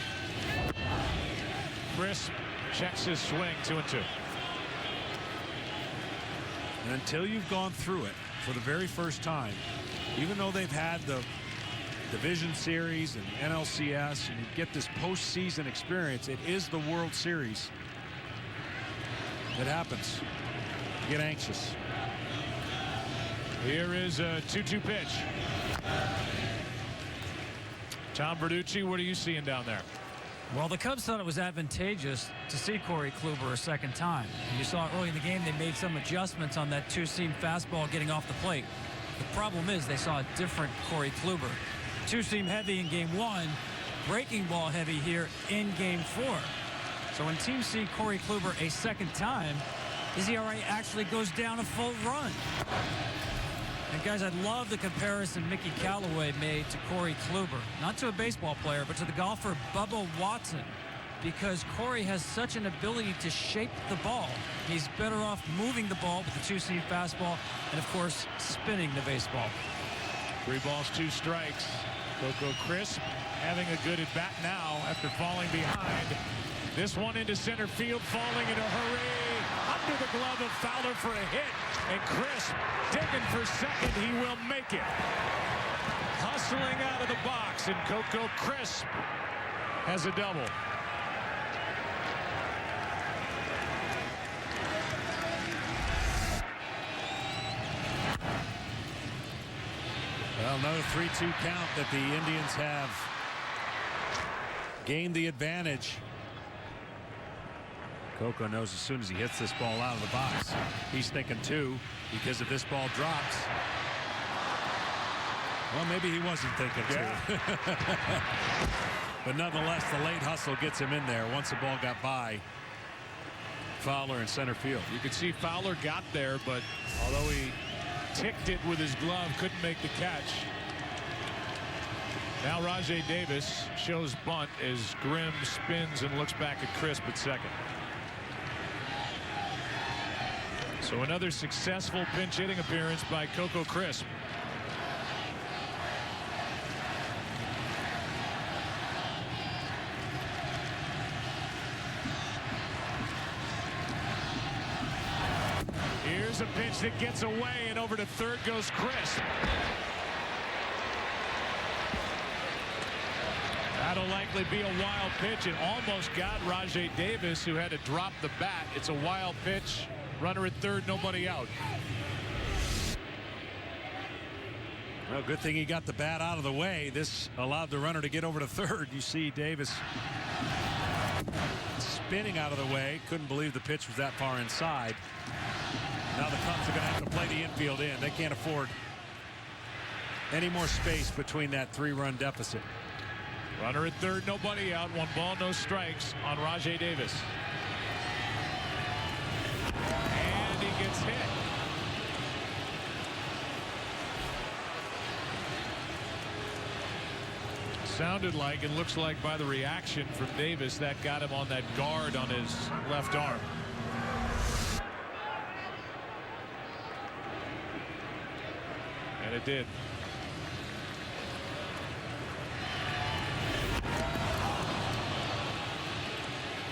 Crisp checks his swing, 2-2. And until you've gone through it for the very first time, even though they've had the Division Series and NLCS, and you get this postseason experience, it is the World Series. It happens. You get anxious. Here is a 2-2 pitch. Tom Verducci, what are you seeing down there? Well, the Cubs thought it was advantageous to see Corey Kluber a second time. And you saw early in the game they made some adjustments on that two-seam fastball getting off the plate. The problem is they saw a different Corey Kluber. Two-seam heavy in game 1, breaking ball heavy here in game 4. So when teams see Corey Kluber a second time, his ERA actually goes down a full run. And guys, I love the comparison Mickey Callaway made to Corey Kluber. Not to a baseball player, but to the golfer Bubba Watson. Because Corey has such an ability to shape the ball. He's better off moving the ball with the two-seam fastball and, of course, spinning the baseball. 3 balls, 2 strikes. Coco Crisp having a good at bat now after falling behind. This one into center field, falling in a hurry. Under the glove of Fowler for a hit. And Crisp digging for second. He will make it. Hustling out of the box, and Coco Crisp has a double. Well, another 3-2 count that the Indians have gained the advantage. Coco knows as soon as he hits this ball out of the box, he's thinking 2, because if this ball drops, well, maybe he wasn't thinking 2. But nonetheless, the late hustle gets him in there once the ball got by Fowler in center field. You could see Fowler got there, but although he ticked it with his glove, couldn't make the catch. Now Rajai Davis shows bunt as Grimm spins and looks back at Crisp at second. So another successful pinch hitting appearance by Coco Crisp. Here's a pitch that gets away, and over to third goes Crisp. That'll likely be a wild pitch. It almost got Rajai Davis, who had to drop the bat. It's a wild pitch. Runner at third, nobody out. Well, good thing he got the bat out of the way. This allowed the runner to get over to third. You see Davis spinning out of the way. Couldn't believe the pitch was that far inside. Now the Cubs are going to have to play the infield in. They can't afford any more space between that 3-run deficit. Runner at third, nobody out. 1 ball, no strikes on Rajai Davis. And he gets hit. Sounded like, it looks like by the reaction from Davis, that got him on that guard on his left arm. And it did.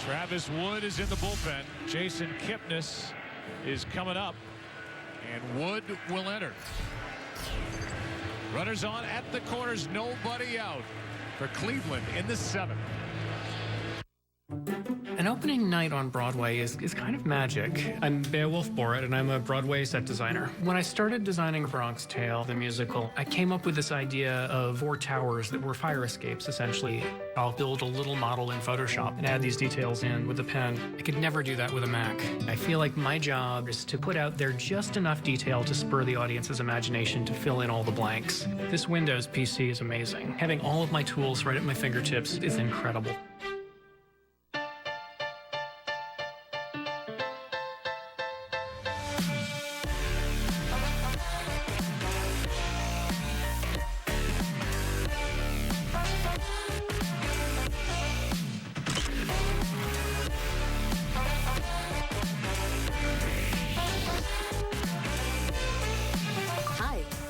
Travis Wood is in the bullpen. Jason Kipnis is coming up, and Wood will enter. Runners on at the corners, nobody out for Cleveland in the 7th. An open Opening night on Broadway is kind of magic. I'm Beowulf Borat, and I'm a Broadway set designer. When I started designing Bronx Tale, the musical, I came up with this idea of 4 towers that were fire escapes, essentially. I'll build a little model in Photoshop and add these details in with a pen. I could never do that with a Mac. I feel like my job is to put out there just enough detail to spur the audience's imagination to fill in all the blanks. This Windows PC is amazing. Having all of my tools right at my fingertips is incredible.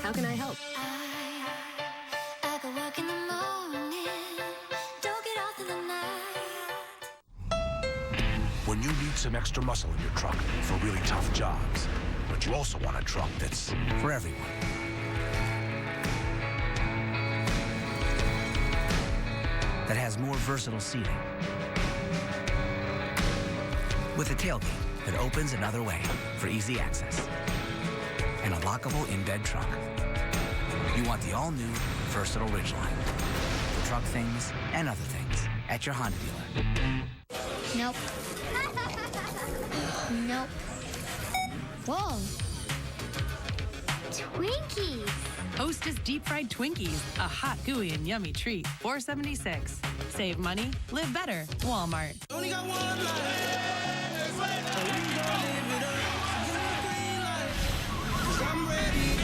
How can I help? I go work in the morning, don't get off in the night. When you need some extra muscle in your truck for really tough jobs, but you also want a truck that's for everyone. That has more versatile seating. With a tailgate that opens another way for easy access. And a lockable in-bed trunk. You want the all-new versatile Ridgeline. For truck things and other things at your Honda dealer. Nope. Nope. Whoa. Twinkies. Hostess deep fried Twinkies, a hot, gooey, and yummy treat. $4.76. Save money, live better. Walmart. Only got one life. I'm ready to go.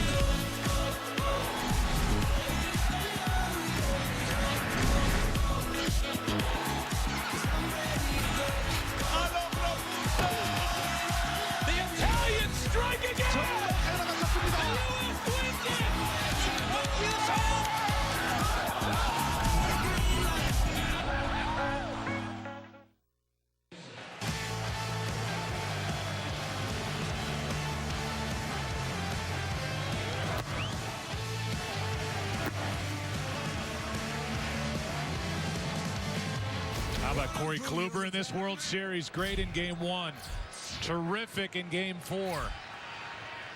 The Italians strike again. How about Corey Kluber in this World Series? Great in Game 1. Terrific in Game 4.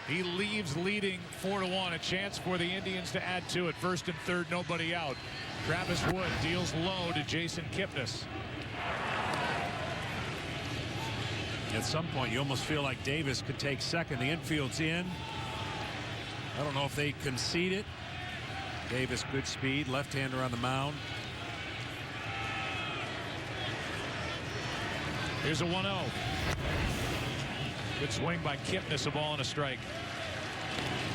He leaves leading 4-1. A chance for the Indians to add to it. First and third, nobody out. Travis Wood deals low to Jason Kipnis. At some point, you almost feel like Davis could take second. The infield's in. I don't know if they concede it. Davis, good speed, left-hander on the mound. Here's a 1-0. Good swing by Kipnis, a ball and a strike.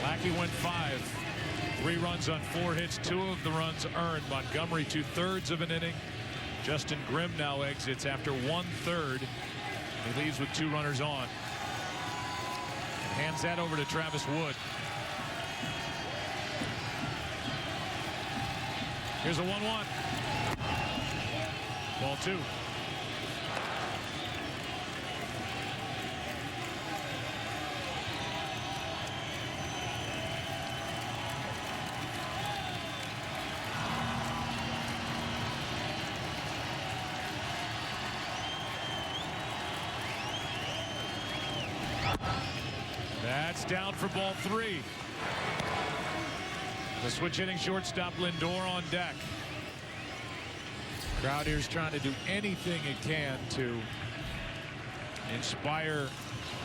Lackey went 5. 3 runs on 4 hits. 2 of the runs earned. Montgomery 2/3 of an inning. Justin Grimm now exits after 1/3. He leaves with 2 runners on. And hands that over to Travis Wood. Here's a 1-1. Ball 2. That's down for ball 3. The switch hitting shortstop Lindor on deck. Crowd here's trying to do anything it can to inspire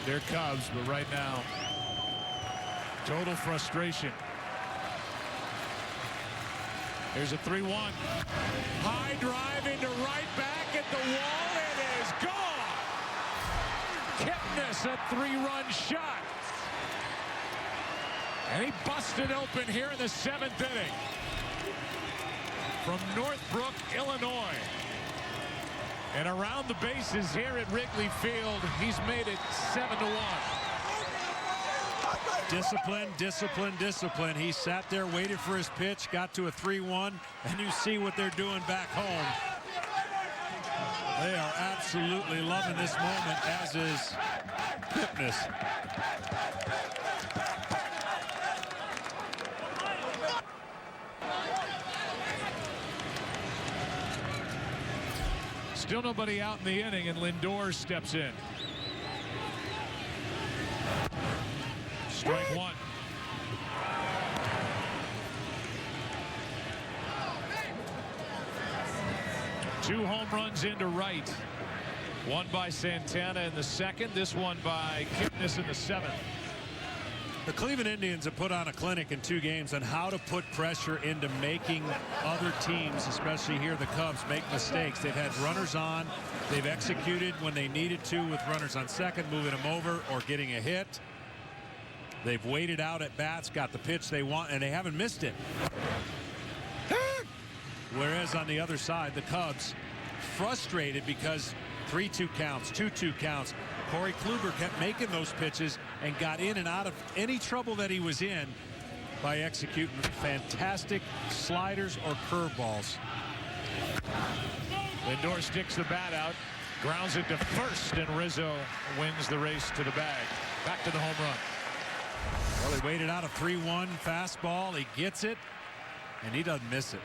their Cubs, but right now, total frustration. Here's a 3-1. High drive into right back at the wall. It is gone. Kipnis, a 3-run shot. And he busted open here in the 7th inning. From Northbrook, Illinois. And around the bases here at Wrigley Field, he's made it 7-1. Discipline, discipline, discipline. He sat there, waited for his pitch, got to a 3-1, and you see what they're doing back home. They are absolutely loving this moment, as is Kipnis. Still nobody out in the inning, and Lindor steps in. Strike one. Two home runs into right. One by Santana in the second. This one by Kipnis in the seventh. The Cleveland Indians have put on a clinic in 2 games on how to put pressure into making other teams, especially here the Cubs, make mistakes. They've had runners on. They've executed when they needed to with runners on second, moving them over or getting a hit. They've waited out at bats, got the pitch they want, and they haven't missed it. Whereas on the other side, the Cubs frustrated because 3-2 counts, 2-2 counts. Corey Kluber kept making those pitches and got in and out of any trouble that he was in by executing fantastic sliders or curveballs. Lindor sticks the bat out, grounds it to first, and Rizzo wins the race to the bag. Back to the home run. Well, he waited out a 3-1 fastball. He gets it, and he doesn't miss it.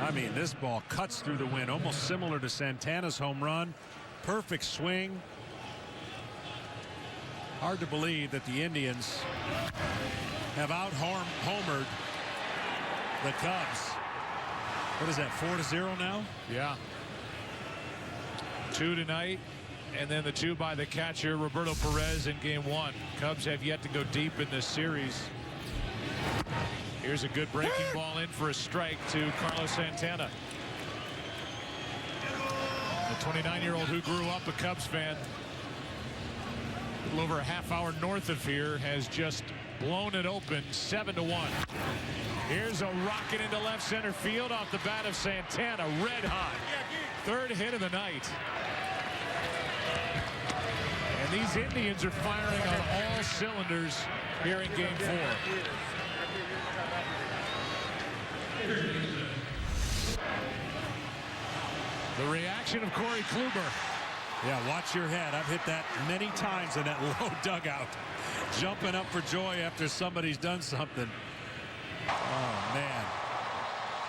I mean, this ball cuts through the wind, almost similar to Santana's home run. Perfect swing. Hard to believe that the Indians have out-homered the Cubs. What is that, 4-0 now? Yeah. 2 tonight, and then the 2 by the catcher, Roberto Perez, in game 1. Cubs have yet to go deep in this series. Here's a good breaking ball in for a strike to Carlos Santana. The 29-year-old who grew up a Cubs fan, a little over a half hour north of here, has just blown it open 7-1. Here's a rocket into left center field off the bat of Santana, red hot. 3rd hit of the night. And these Indians are firing on all cylinders here in game 4. The reaction of Corey Kluber. Yeah, watch your head. I've hit that many times in that low dugout. Jumping up for joy after somebody's done something. Oh, man.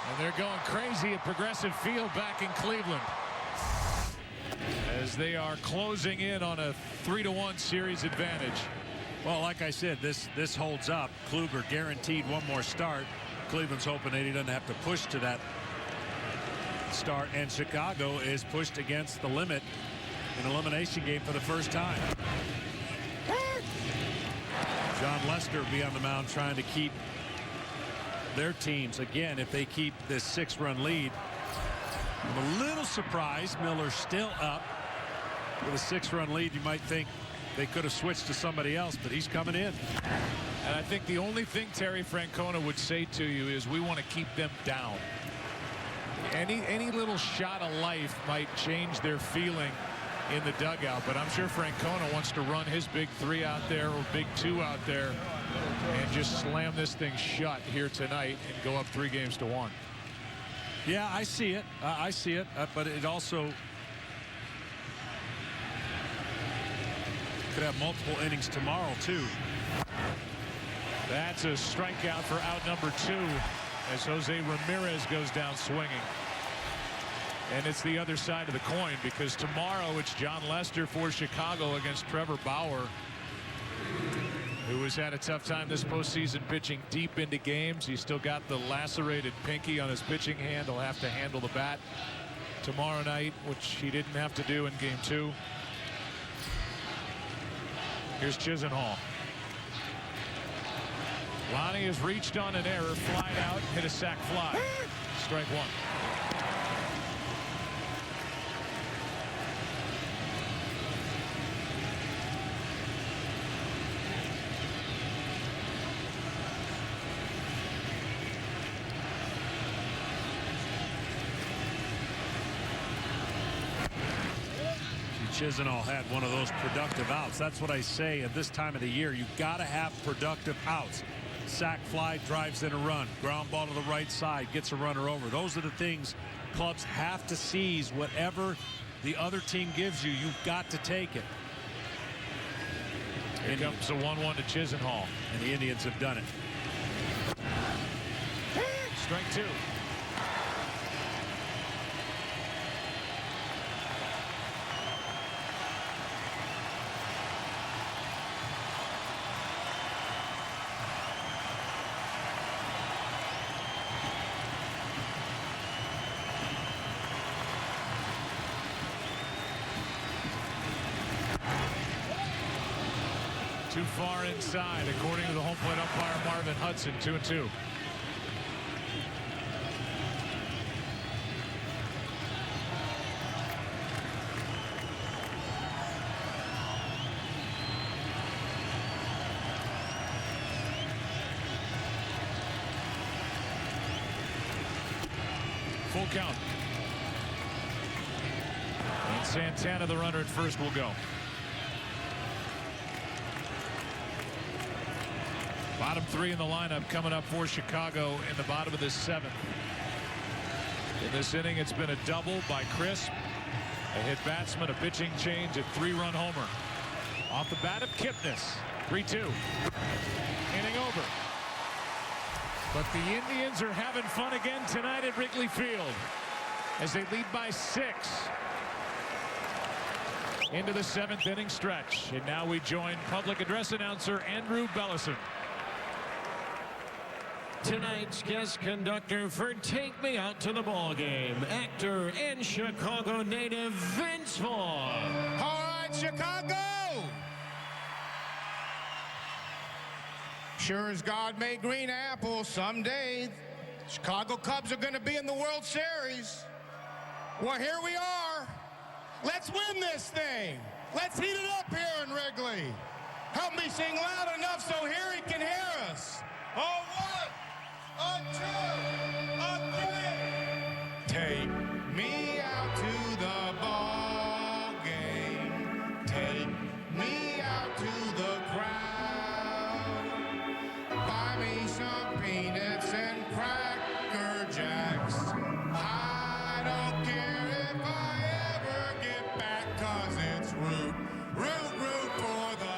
And they're going crazy at Progressive Field back in Cleveland, as they are closing in on a 3-1 series advantage. Well, like I said, this holds up. Kluber guaranteed one more start. Cleveland's hoping that he doesn't have to push to that start, and Chicago is pushed against the limit in an elimination game for the first time. John Lester will be on the mound trying to keep their teams, again, if they keep this 6-run lead. I'm a little surprised Miller's still up with a 6-run lead. You might think they could have switched to somebody else, but he's coming in. And I think the only thing Terry Francona would say to you is we want to keep them down. Any little shot of life might change their feeling in the dugout, but I'm sure Francona wants to run his big 3 out there or big 2 out there and just slam this thing shut here tonight and go up 3-1. Yeah, I see it. I see it, but it also could have multiple innings tomorrow too. That's a strikeout for out number 2 as Jose Ramirez goes down swinging. And it's the other side of the coin, because tomorrow it's John Lester for Chicago against Trevor Bauer, who has had a tough time this postseason pitching deep into games. He's still got the lacerated pinky on his pitching hand. He'll have to handle the bat tomorrow night, which he didn't have to do in game 2. Here's Chisenhall. Lonnie has reached on an error, flied out, hit a sac fly. Strike 1. Chisenhall had one of those productive outs. That's what I say at this time of the year. You've got to have productive outs. Sac fly, drives in a run. Ground ball to the right side, gets a runner over. Those are the things clubs have to seize. Whatever the other team gives you, you've got to take it. Here comes a 1-1 to Chisenhall. And the Indians have done it. Strike 2. Too far inside, according to the home plate umpire Marvin Hudson. 2-2. Full count. And Santana, the runner at first, will go. Bottom three in the lineup coming up for Chicago in the bottom of this seventh. In this inning, it's been a double by Crisp, a hit batsman, a pitching change, a 3-run homer. Off the bat of Kipnis, 3-2. Inning over. But the Indians are having fun again tonight at Wrigley Field as they lead by 6 into the seventh inning stretch. And now we join public address announcer Andrew Bellison. Tonight's guest conductor for Take Me Out to the Ball Game, actor and Chicago native Vince Vaughn. All right, Chicago. Sure as God made green apples, someday Chicago Cubs are going to be in the World Series. Well, here we are. Let's win this thing. Let's heat it up here in Wrigley. Help me sing loud enough so Harry can hear us. Oh, 1, 2, 3. Take me out to the ball game. Take me out to the crowd. Buy me some peanuts and Cracker Jacks. I don't care if I ever get back, 'cause it's root for the...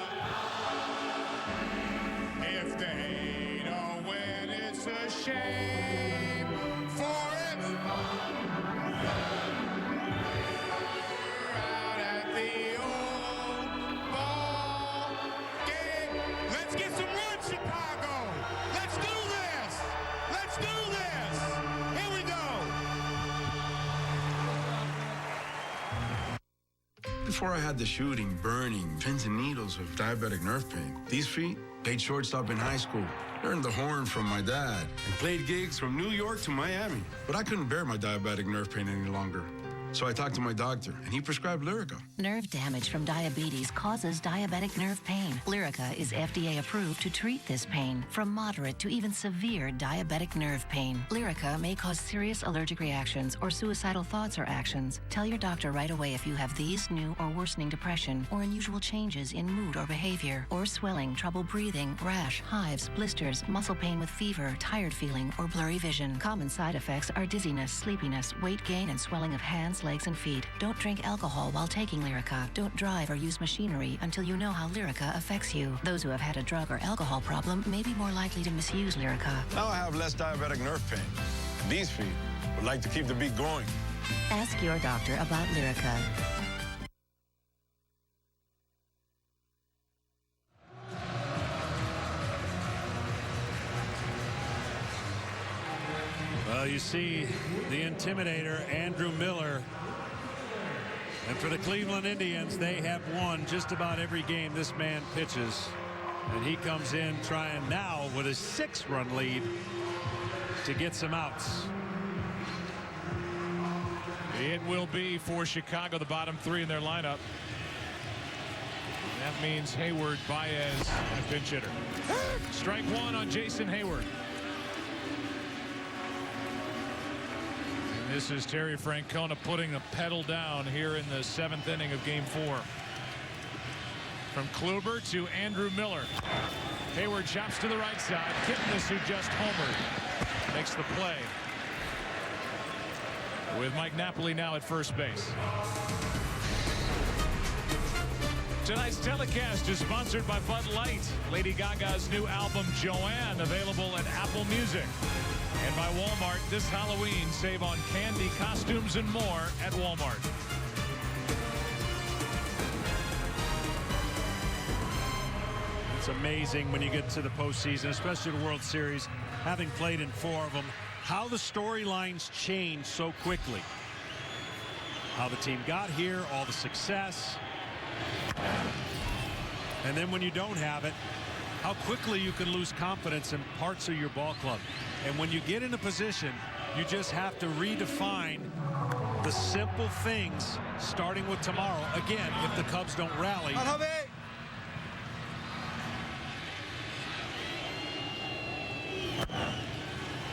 If they don't win, it's a shame for it. Out at the old ball game. Let's get some run, Chicago. Let's do this. Let's do this. Here we go. Before I had the shooting, burning, pins and needles of diabetic nerve pain, these feet played shortstop in high school, learned the horn from my dad, and played gigs from New York to Miami. But I couldn't bear my diabetic nerve pain any longer. So I talked to my doctor, and he prescribed Lyrica. Nerve damage from diabetes causes diabetic nerve pain. Lyrica is FDA approved to treat this pain, from moderate to even severe diabetic nerve pain. Lyrica may cause serious allergic reactions or suicidal thoughts or actions. Tell your doctor right away if you have these, new or worsening depression, or unusual changes in mood or behavior, or swelling, trouble breathing, rash, hives, blisters, muscle pain with fever, tired feeling, or blurry vision. Common side effects are dizziness, sleepiness, weight gain, and swelling of hands, legs, and feet. Don't drink alcohol while taking Lyrica. Don't drive or use machinery until you know how Lyrica affects you. Those who have had a drug or alcohol problem may be more likely to misuse Lyrica. Now I have less diabetic nerve pain. These feet would like to keep the beat going. Ask your doctor about Lyrica. Well, you see the intimidator, Andrew Miller. And for the Cleveland Indians, they have won just about every game this man pitches. And he comes in trying now with a 6-run lead to get some outs. It will be for Chicago the bottom three in their lineup. That means Hayward, Baez, and pinch hitter. Strike one on Jason Hayward. This is Terry Francona putting the pedal down here in the seventh inning of Game 4. From Kluber to Andrew Miller. Hayward chops to the right side. Kipnis, who just homered, makes the play. With Mike Napoli now at first base. Tonight's telecast is sponsored by Bud Light. Lady Gaga's new album, Joanne, available at Apple Music. And by Walmart, this Halloween, save on candy, costumes, and more at Walmart. It's amazing when you get to the postseason, especially the World Series, having played in 4 of them, how the storylines change so quickly. How the team got here, all the success. And then when you don't have it, how quickly you can lose confidence in parts of your ball club. And when you get in a position, you just have to redefine the simple things starting with tomorrow. Again, if the Cubs don't rally.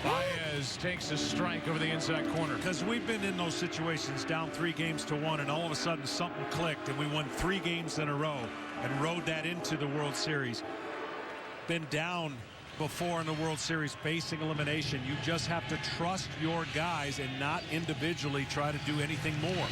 Baez takes a strike over the inside corner. Because we've been in those situations down 3-1, and all of a sudden something clicked and we won 3 games in a row and rode that into the World Series. Been down before in the World Series facing elimination. You just have to trust your guys and not individually try to do anything more.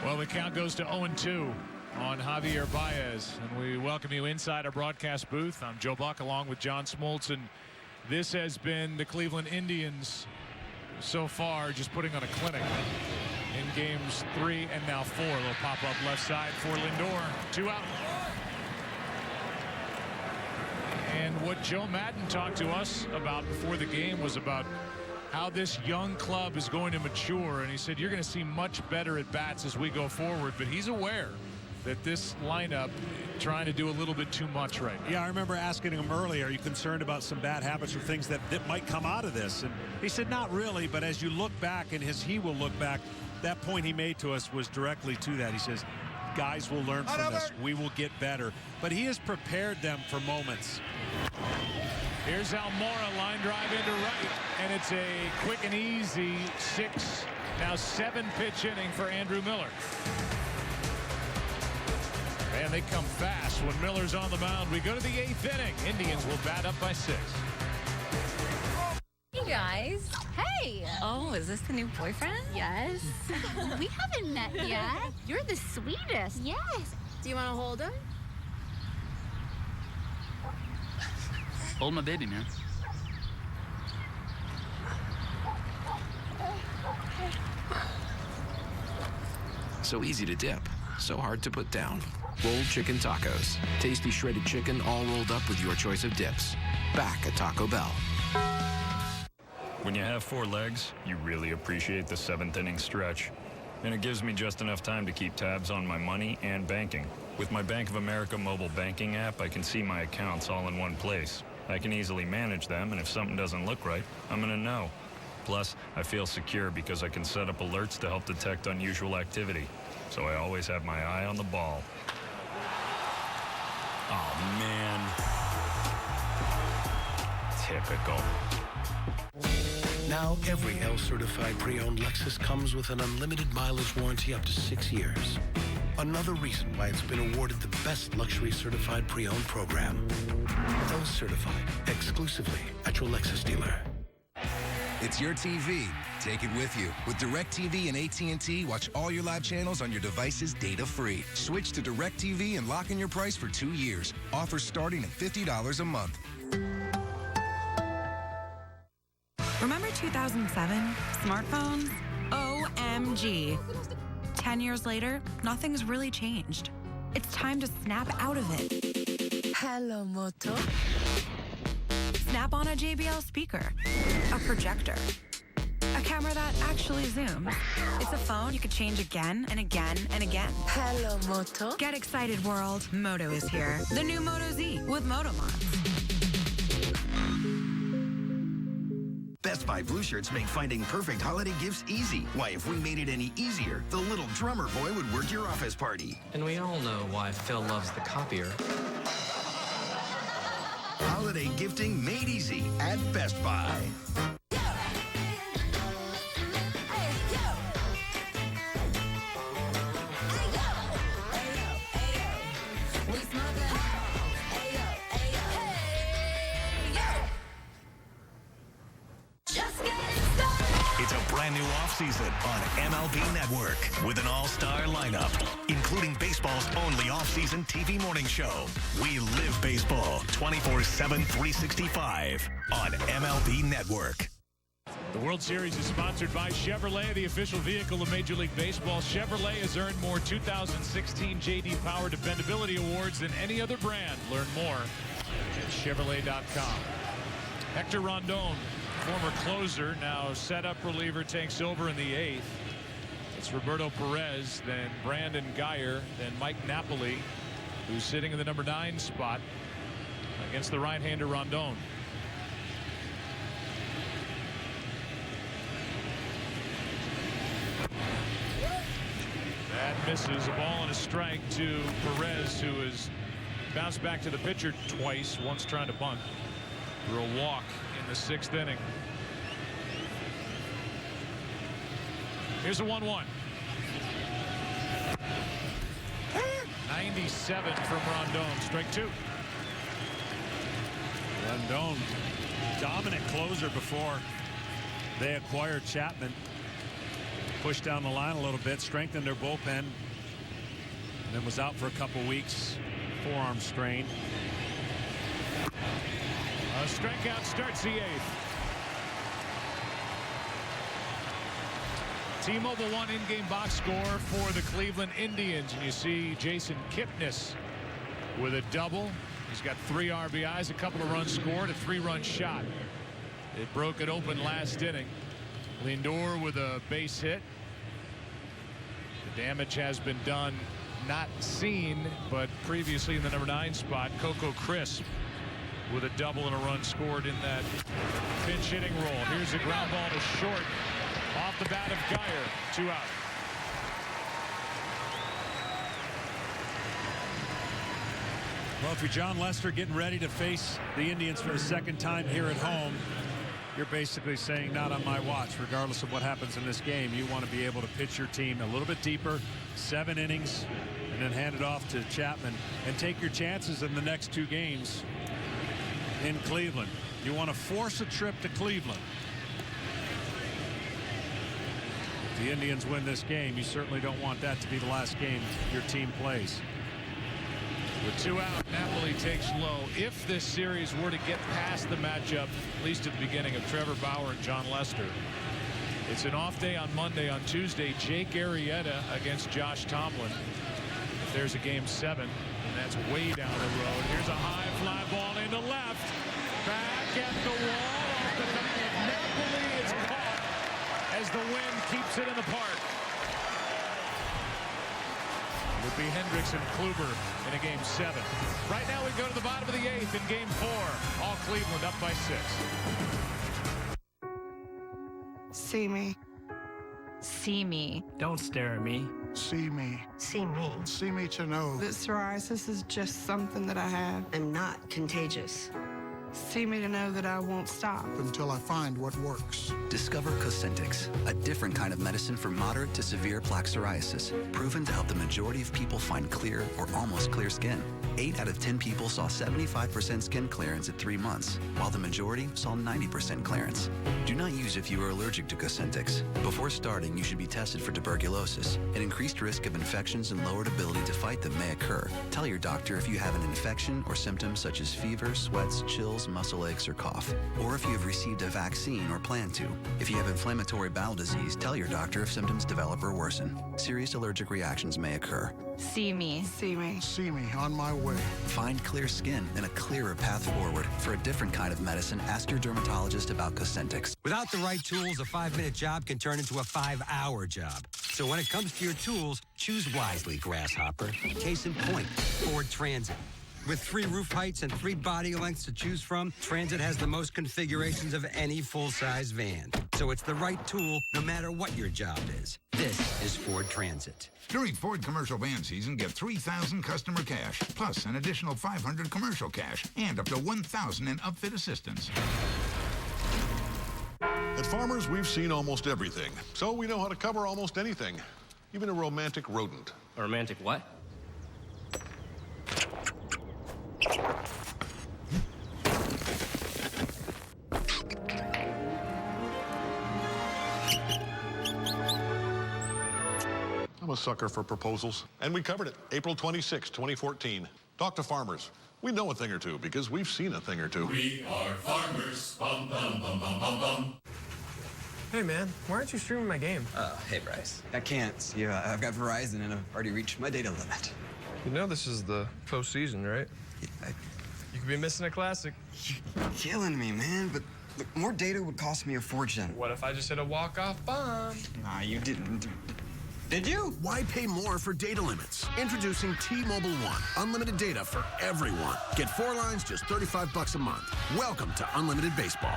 Well, the count goes to 0-2 on Javier Baez, and we welcome you inside our broadcast booth. I'm Joe Buck along with John Smoltz, and this has been the Cleveland Indians so far just putting on a clinic in games 3 and now 4. A little pop-up left side for Lindor. 2 out. And what Joe Madden talked to us about before the game was about how this young club is going to mature, and he said you're going to see much better at bats as we go forward, but he's aware that this lineup trying to do a little bit too much right now. Yeah, I remember asking him earlier, are you concerned about some bad habits or things that might come out of this? And he said not really, but as you look back, and he will look back, that point he made to us was directly to that. He says guys will learn from this, we will get better, but he has prepared them for moments. Here's Almora, line drive into right, and it's a quick and easy 7-pitch inning for Andrew Miller. And they come fast when Miller's on the mound. We go to the 8th inning. Indians will bat up by 6. Hey guys. Hey. Oh, is this the new boyfriend? Yes. We haven't met yet. You're the sweetest. Yes. Do you want to hold him? Hold my baby, man. So easy to dip, so hard to put down. Rolled chicken tacos. Tasty shredded chicken all rolled up with your choice of dips. Back at Taco Bell. When you have 4 legs, you really appreciate the 7th inning stretch. And it gives me just enough time to keep tabs on my money and banking. With my Bank of America mobile banking app, I can see my accounts all in one place. I can easily manage them, and if something doesn't look right, I'm going to know. Plus, I feel secure because I can set up alerts to help detect unusual activity. So I always have my eye on the ball. Oh, man. Typical. Now, every L-certified pre-owned Lexus comes with an unlimited mileage warranty up to 6 years. Another reason why it's been awarded the best luxury certified pre-owned program. L-certified, exclusively at your Lexus dealer. It's your TV. Take it with you. With DirecTV and AT&T, watch all your live channels on your devices data-free. Switch to DirecTV and lock in your price for 2 years. Offers starting at $50 a month. Remember 2007? Smartphones? OMG. 10 years later, nothing's really changed. It's time to snap out of it. Hello, Moto. Snap on a JBL speaker, a projector, a camera that actually zooms. It's a phone you could change again and again and again. Hello, Moto. Get excited, world. Moto is here. The new Moto Z with Moto Mods. Best Buy Blue Shirts make finding perfect holiday gifts easy. Why, if we made it any easier, the little drummer boy would work your office party. And we all know why Phil loves the copier. Holiday gifting made easy at Best Buy. It's a brand new offseason on MLB Network with an all-star lineup, including baseball's only offseason TV morning show. We live baseball 24/7, 365 on MLB Network. The World Series is sponsored by Chevrolet, the official vehicle of Major League Baseball. Chevrolet has earned more 2016 J.D. Power Dependability Awards than any other brand. Learn more at Chevrolet.com. Hector Rondon, former closer, now setup reliever, takes over in the 8th. It's Roberto Perez, then Brandon Guyer, then Mike Napoli, who's sitting in the number 9 spot against the right-hander Rondon. That misses. A ball and a strike to Perez, who has bounced back to the pitcher twice, once trying to bunt for a walk in the 6th inning. Here's a 1-1. 97 from Rondon. Strike 2. Rondon, dominant closer before they acquired Chapman. Pushed down the line a little bit, strengthened their bullpen, and then was out for a couple weeks. Forearm strain. A strikeout starts the 8th. T-Mobile One in-game box score for the Cleveland Indians, and you see Jason Kipnis with a double. He's got 3 RBIs, a couple of runs scored, a 3-run shot. It broke it open last inning. Lindor with a base hit. The damage has been done, not seen, but previously in the number 9 spot, Coco Crisp with a double and a run scored in that pinch hitting role. Here's a ground ball to short off the bat of Guyer. 2 out. Well, if you're John Lester getting ready to face the Indians for the 2nd time here at home, you're basically saying not on my watch. Regardless of what happens in this game, you want to be able to pitch your team a little bit deeper, 7 innings, and then hand it off to Chapman and take your chances in the next 2 games in Cleveland. You want to force a trip to Cleveland. If the Indians win this game, you certainly don't want that to be the last game your team plays. With 2 out, Napoli takes low. If this series were to get past the matchup, at least at the beginning, of Trevor Bauer and John Lester, it's an off day on Monday. On Tuesday, Jake Arrieta against Josh Tomlin. If there's a game 7, and that's way down the road. Here's a high fly ball into left. Back at the wall off the bat of Napoli. It's caught as the wind keeps it in the park. Would be Hendricks and Kluber in a game 7. Right now we go to the bottom of the 8th in game 4. All Cleveland up by 6. See me. See me. Don't stare at me. See me. See me. See me to know that psoriasis is just something that I have. I'm not contagious. See me to know that I won't stop until I find what works. Discover Cosentyx, a different kind of medicine for moderate to severe plaque psoriasis, proven to help the majority of people find clear or almost clear skin. 8 out of 10 people saw 75% skin clearance at 3 months, while the majority saw 90% clearance. Do not use if you are allergic to Cosentyx. Before starting, you should be tested for tuberculosis. An increased risk of infections and lowered ability to fight them may occur. Tell your doctor if you have an infection or symptoms such as fever, sweats, chills, muscle aches, or cough, or if you have received a vaccine or plan to. If you have inflammatory bowel disease, tell your doctor if symptoms develop or worsen. Serious allergic reactions may occur. See me. See me. See me on my way. Find clear skin and a clearer path forward. For a different kind of medicine, ask your dermatologist about Cosentyx. Without the right tools, a 5-minute job can turn into a 5-hour job. So when it comes to your tools, choose wisely, Grasshopper. Case in point, Ford Transit. With 3 roof heights and 3 body lengths to choose from, Transit has the most configurations of any full-size van. So it's the right tool no matter what your job is. This is Ford Transit. During Ford commercial van season, get $3,000 customer cash, plus an additional $500 commercial cash, and up to $1,000 in upfit assistance. At Farmers, we've seen almost everything, so we know how to cover almost anything, even a romantic rodent. A romantic what? I'm a sucker for proposals, and we covered it April 26, 2014. Talk to Farmers. We know a thing or two because we've seen a thing or two. We are farmers. Bum, bum, bum, bum, bum, bum. Hey, man, why aren't you streaming my game? Hey, Bryce. I can't. See, I've got Verizon, and I've already reached my data limit. You know this is the postseason, right? You could be missing a classic. You're killing me, man. But look, more data would cost me a fortune. What if I just hit a walk-off bomb? Nah, you didn't. Did you? Why pay more for data limits? Introducing T-Mobile One. Unlimited data for everyone. Get 4 lines, just $35 a month. Welcome to Unlimited Baseball.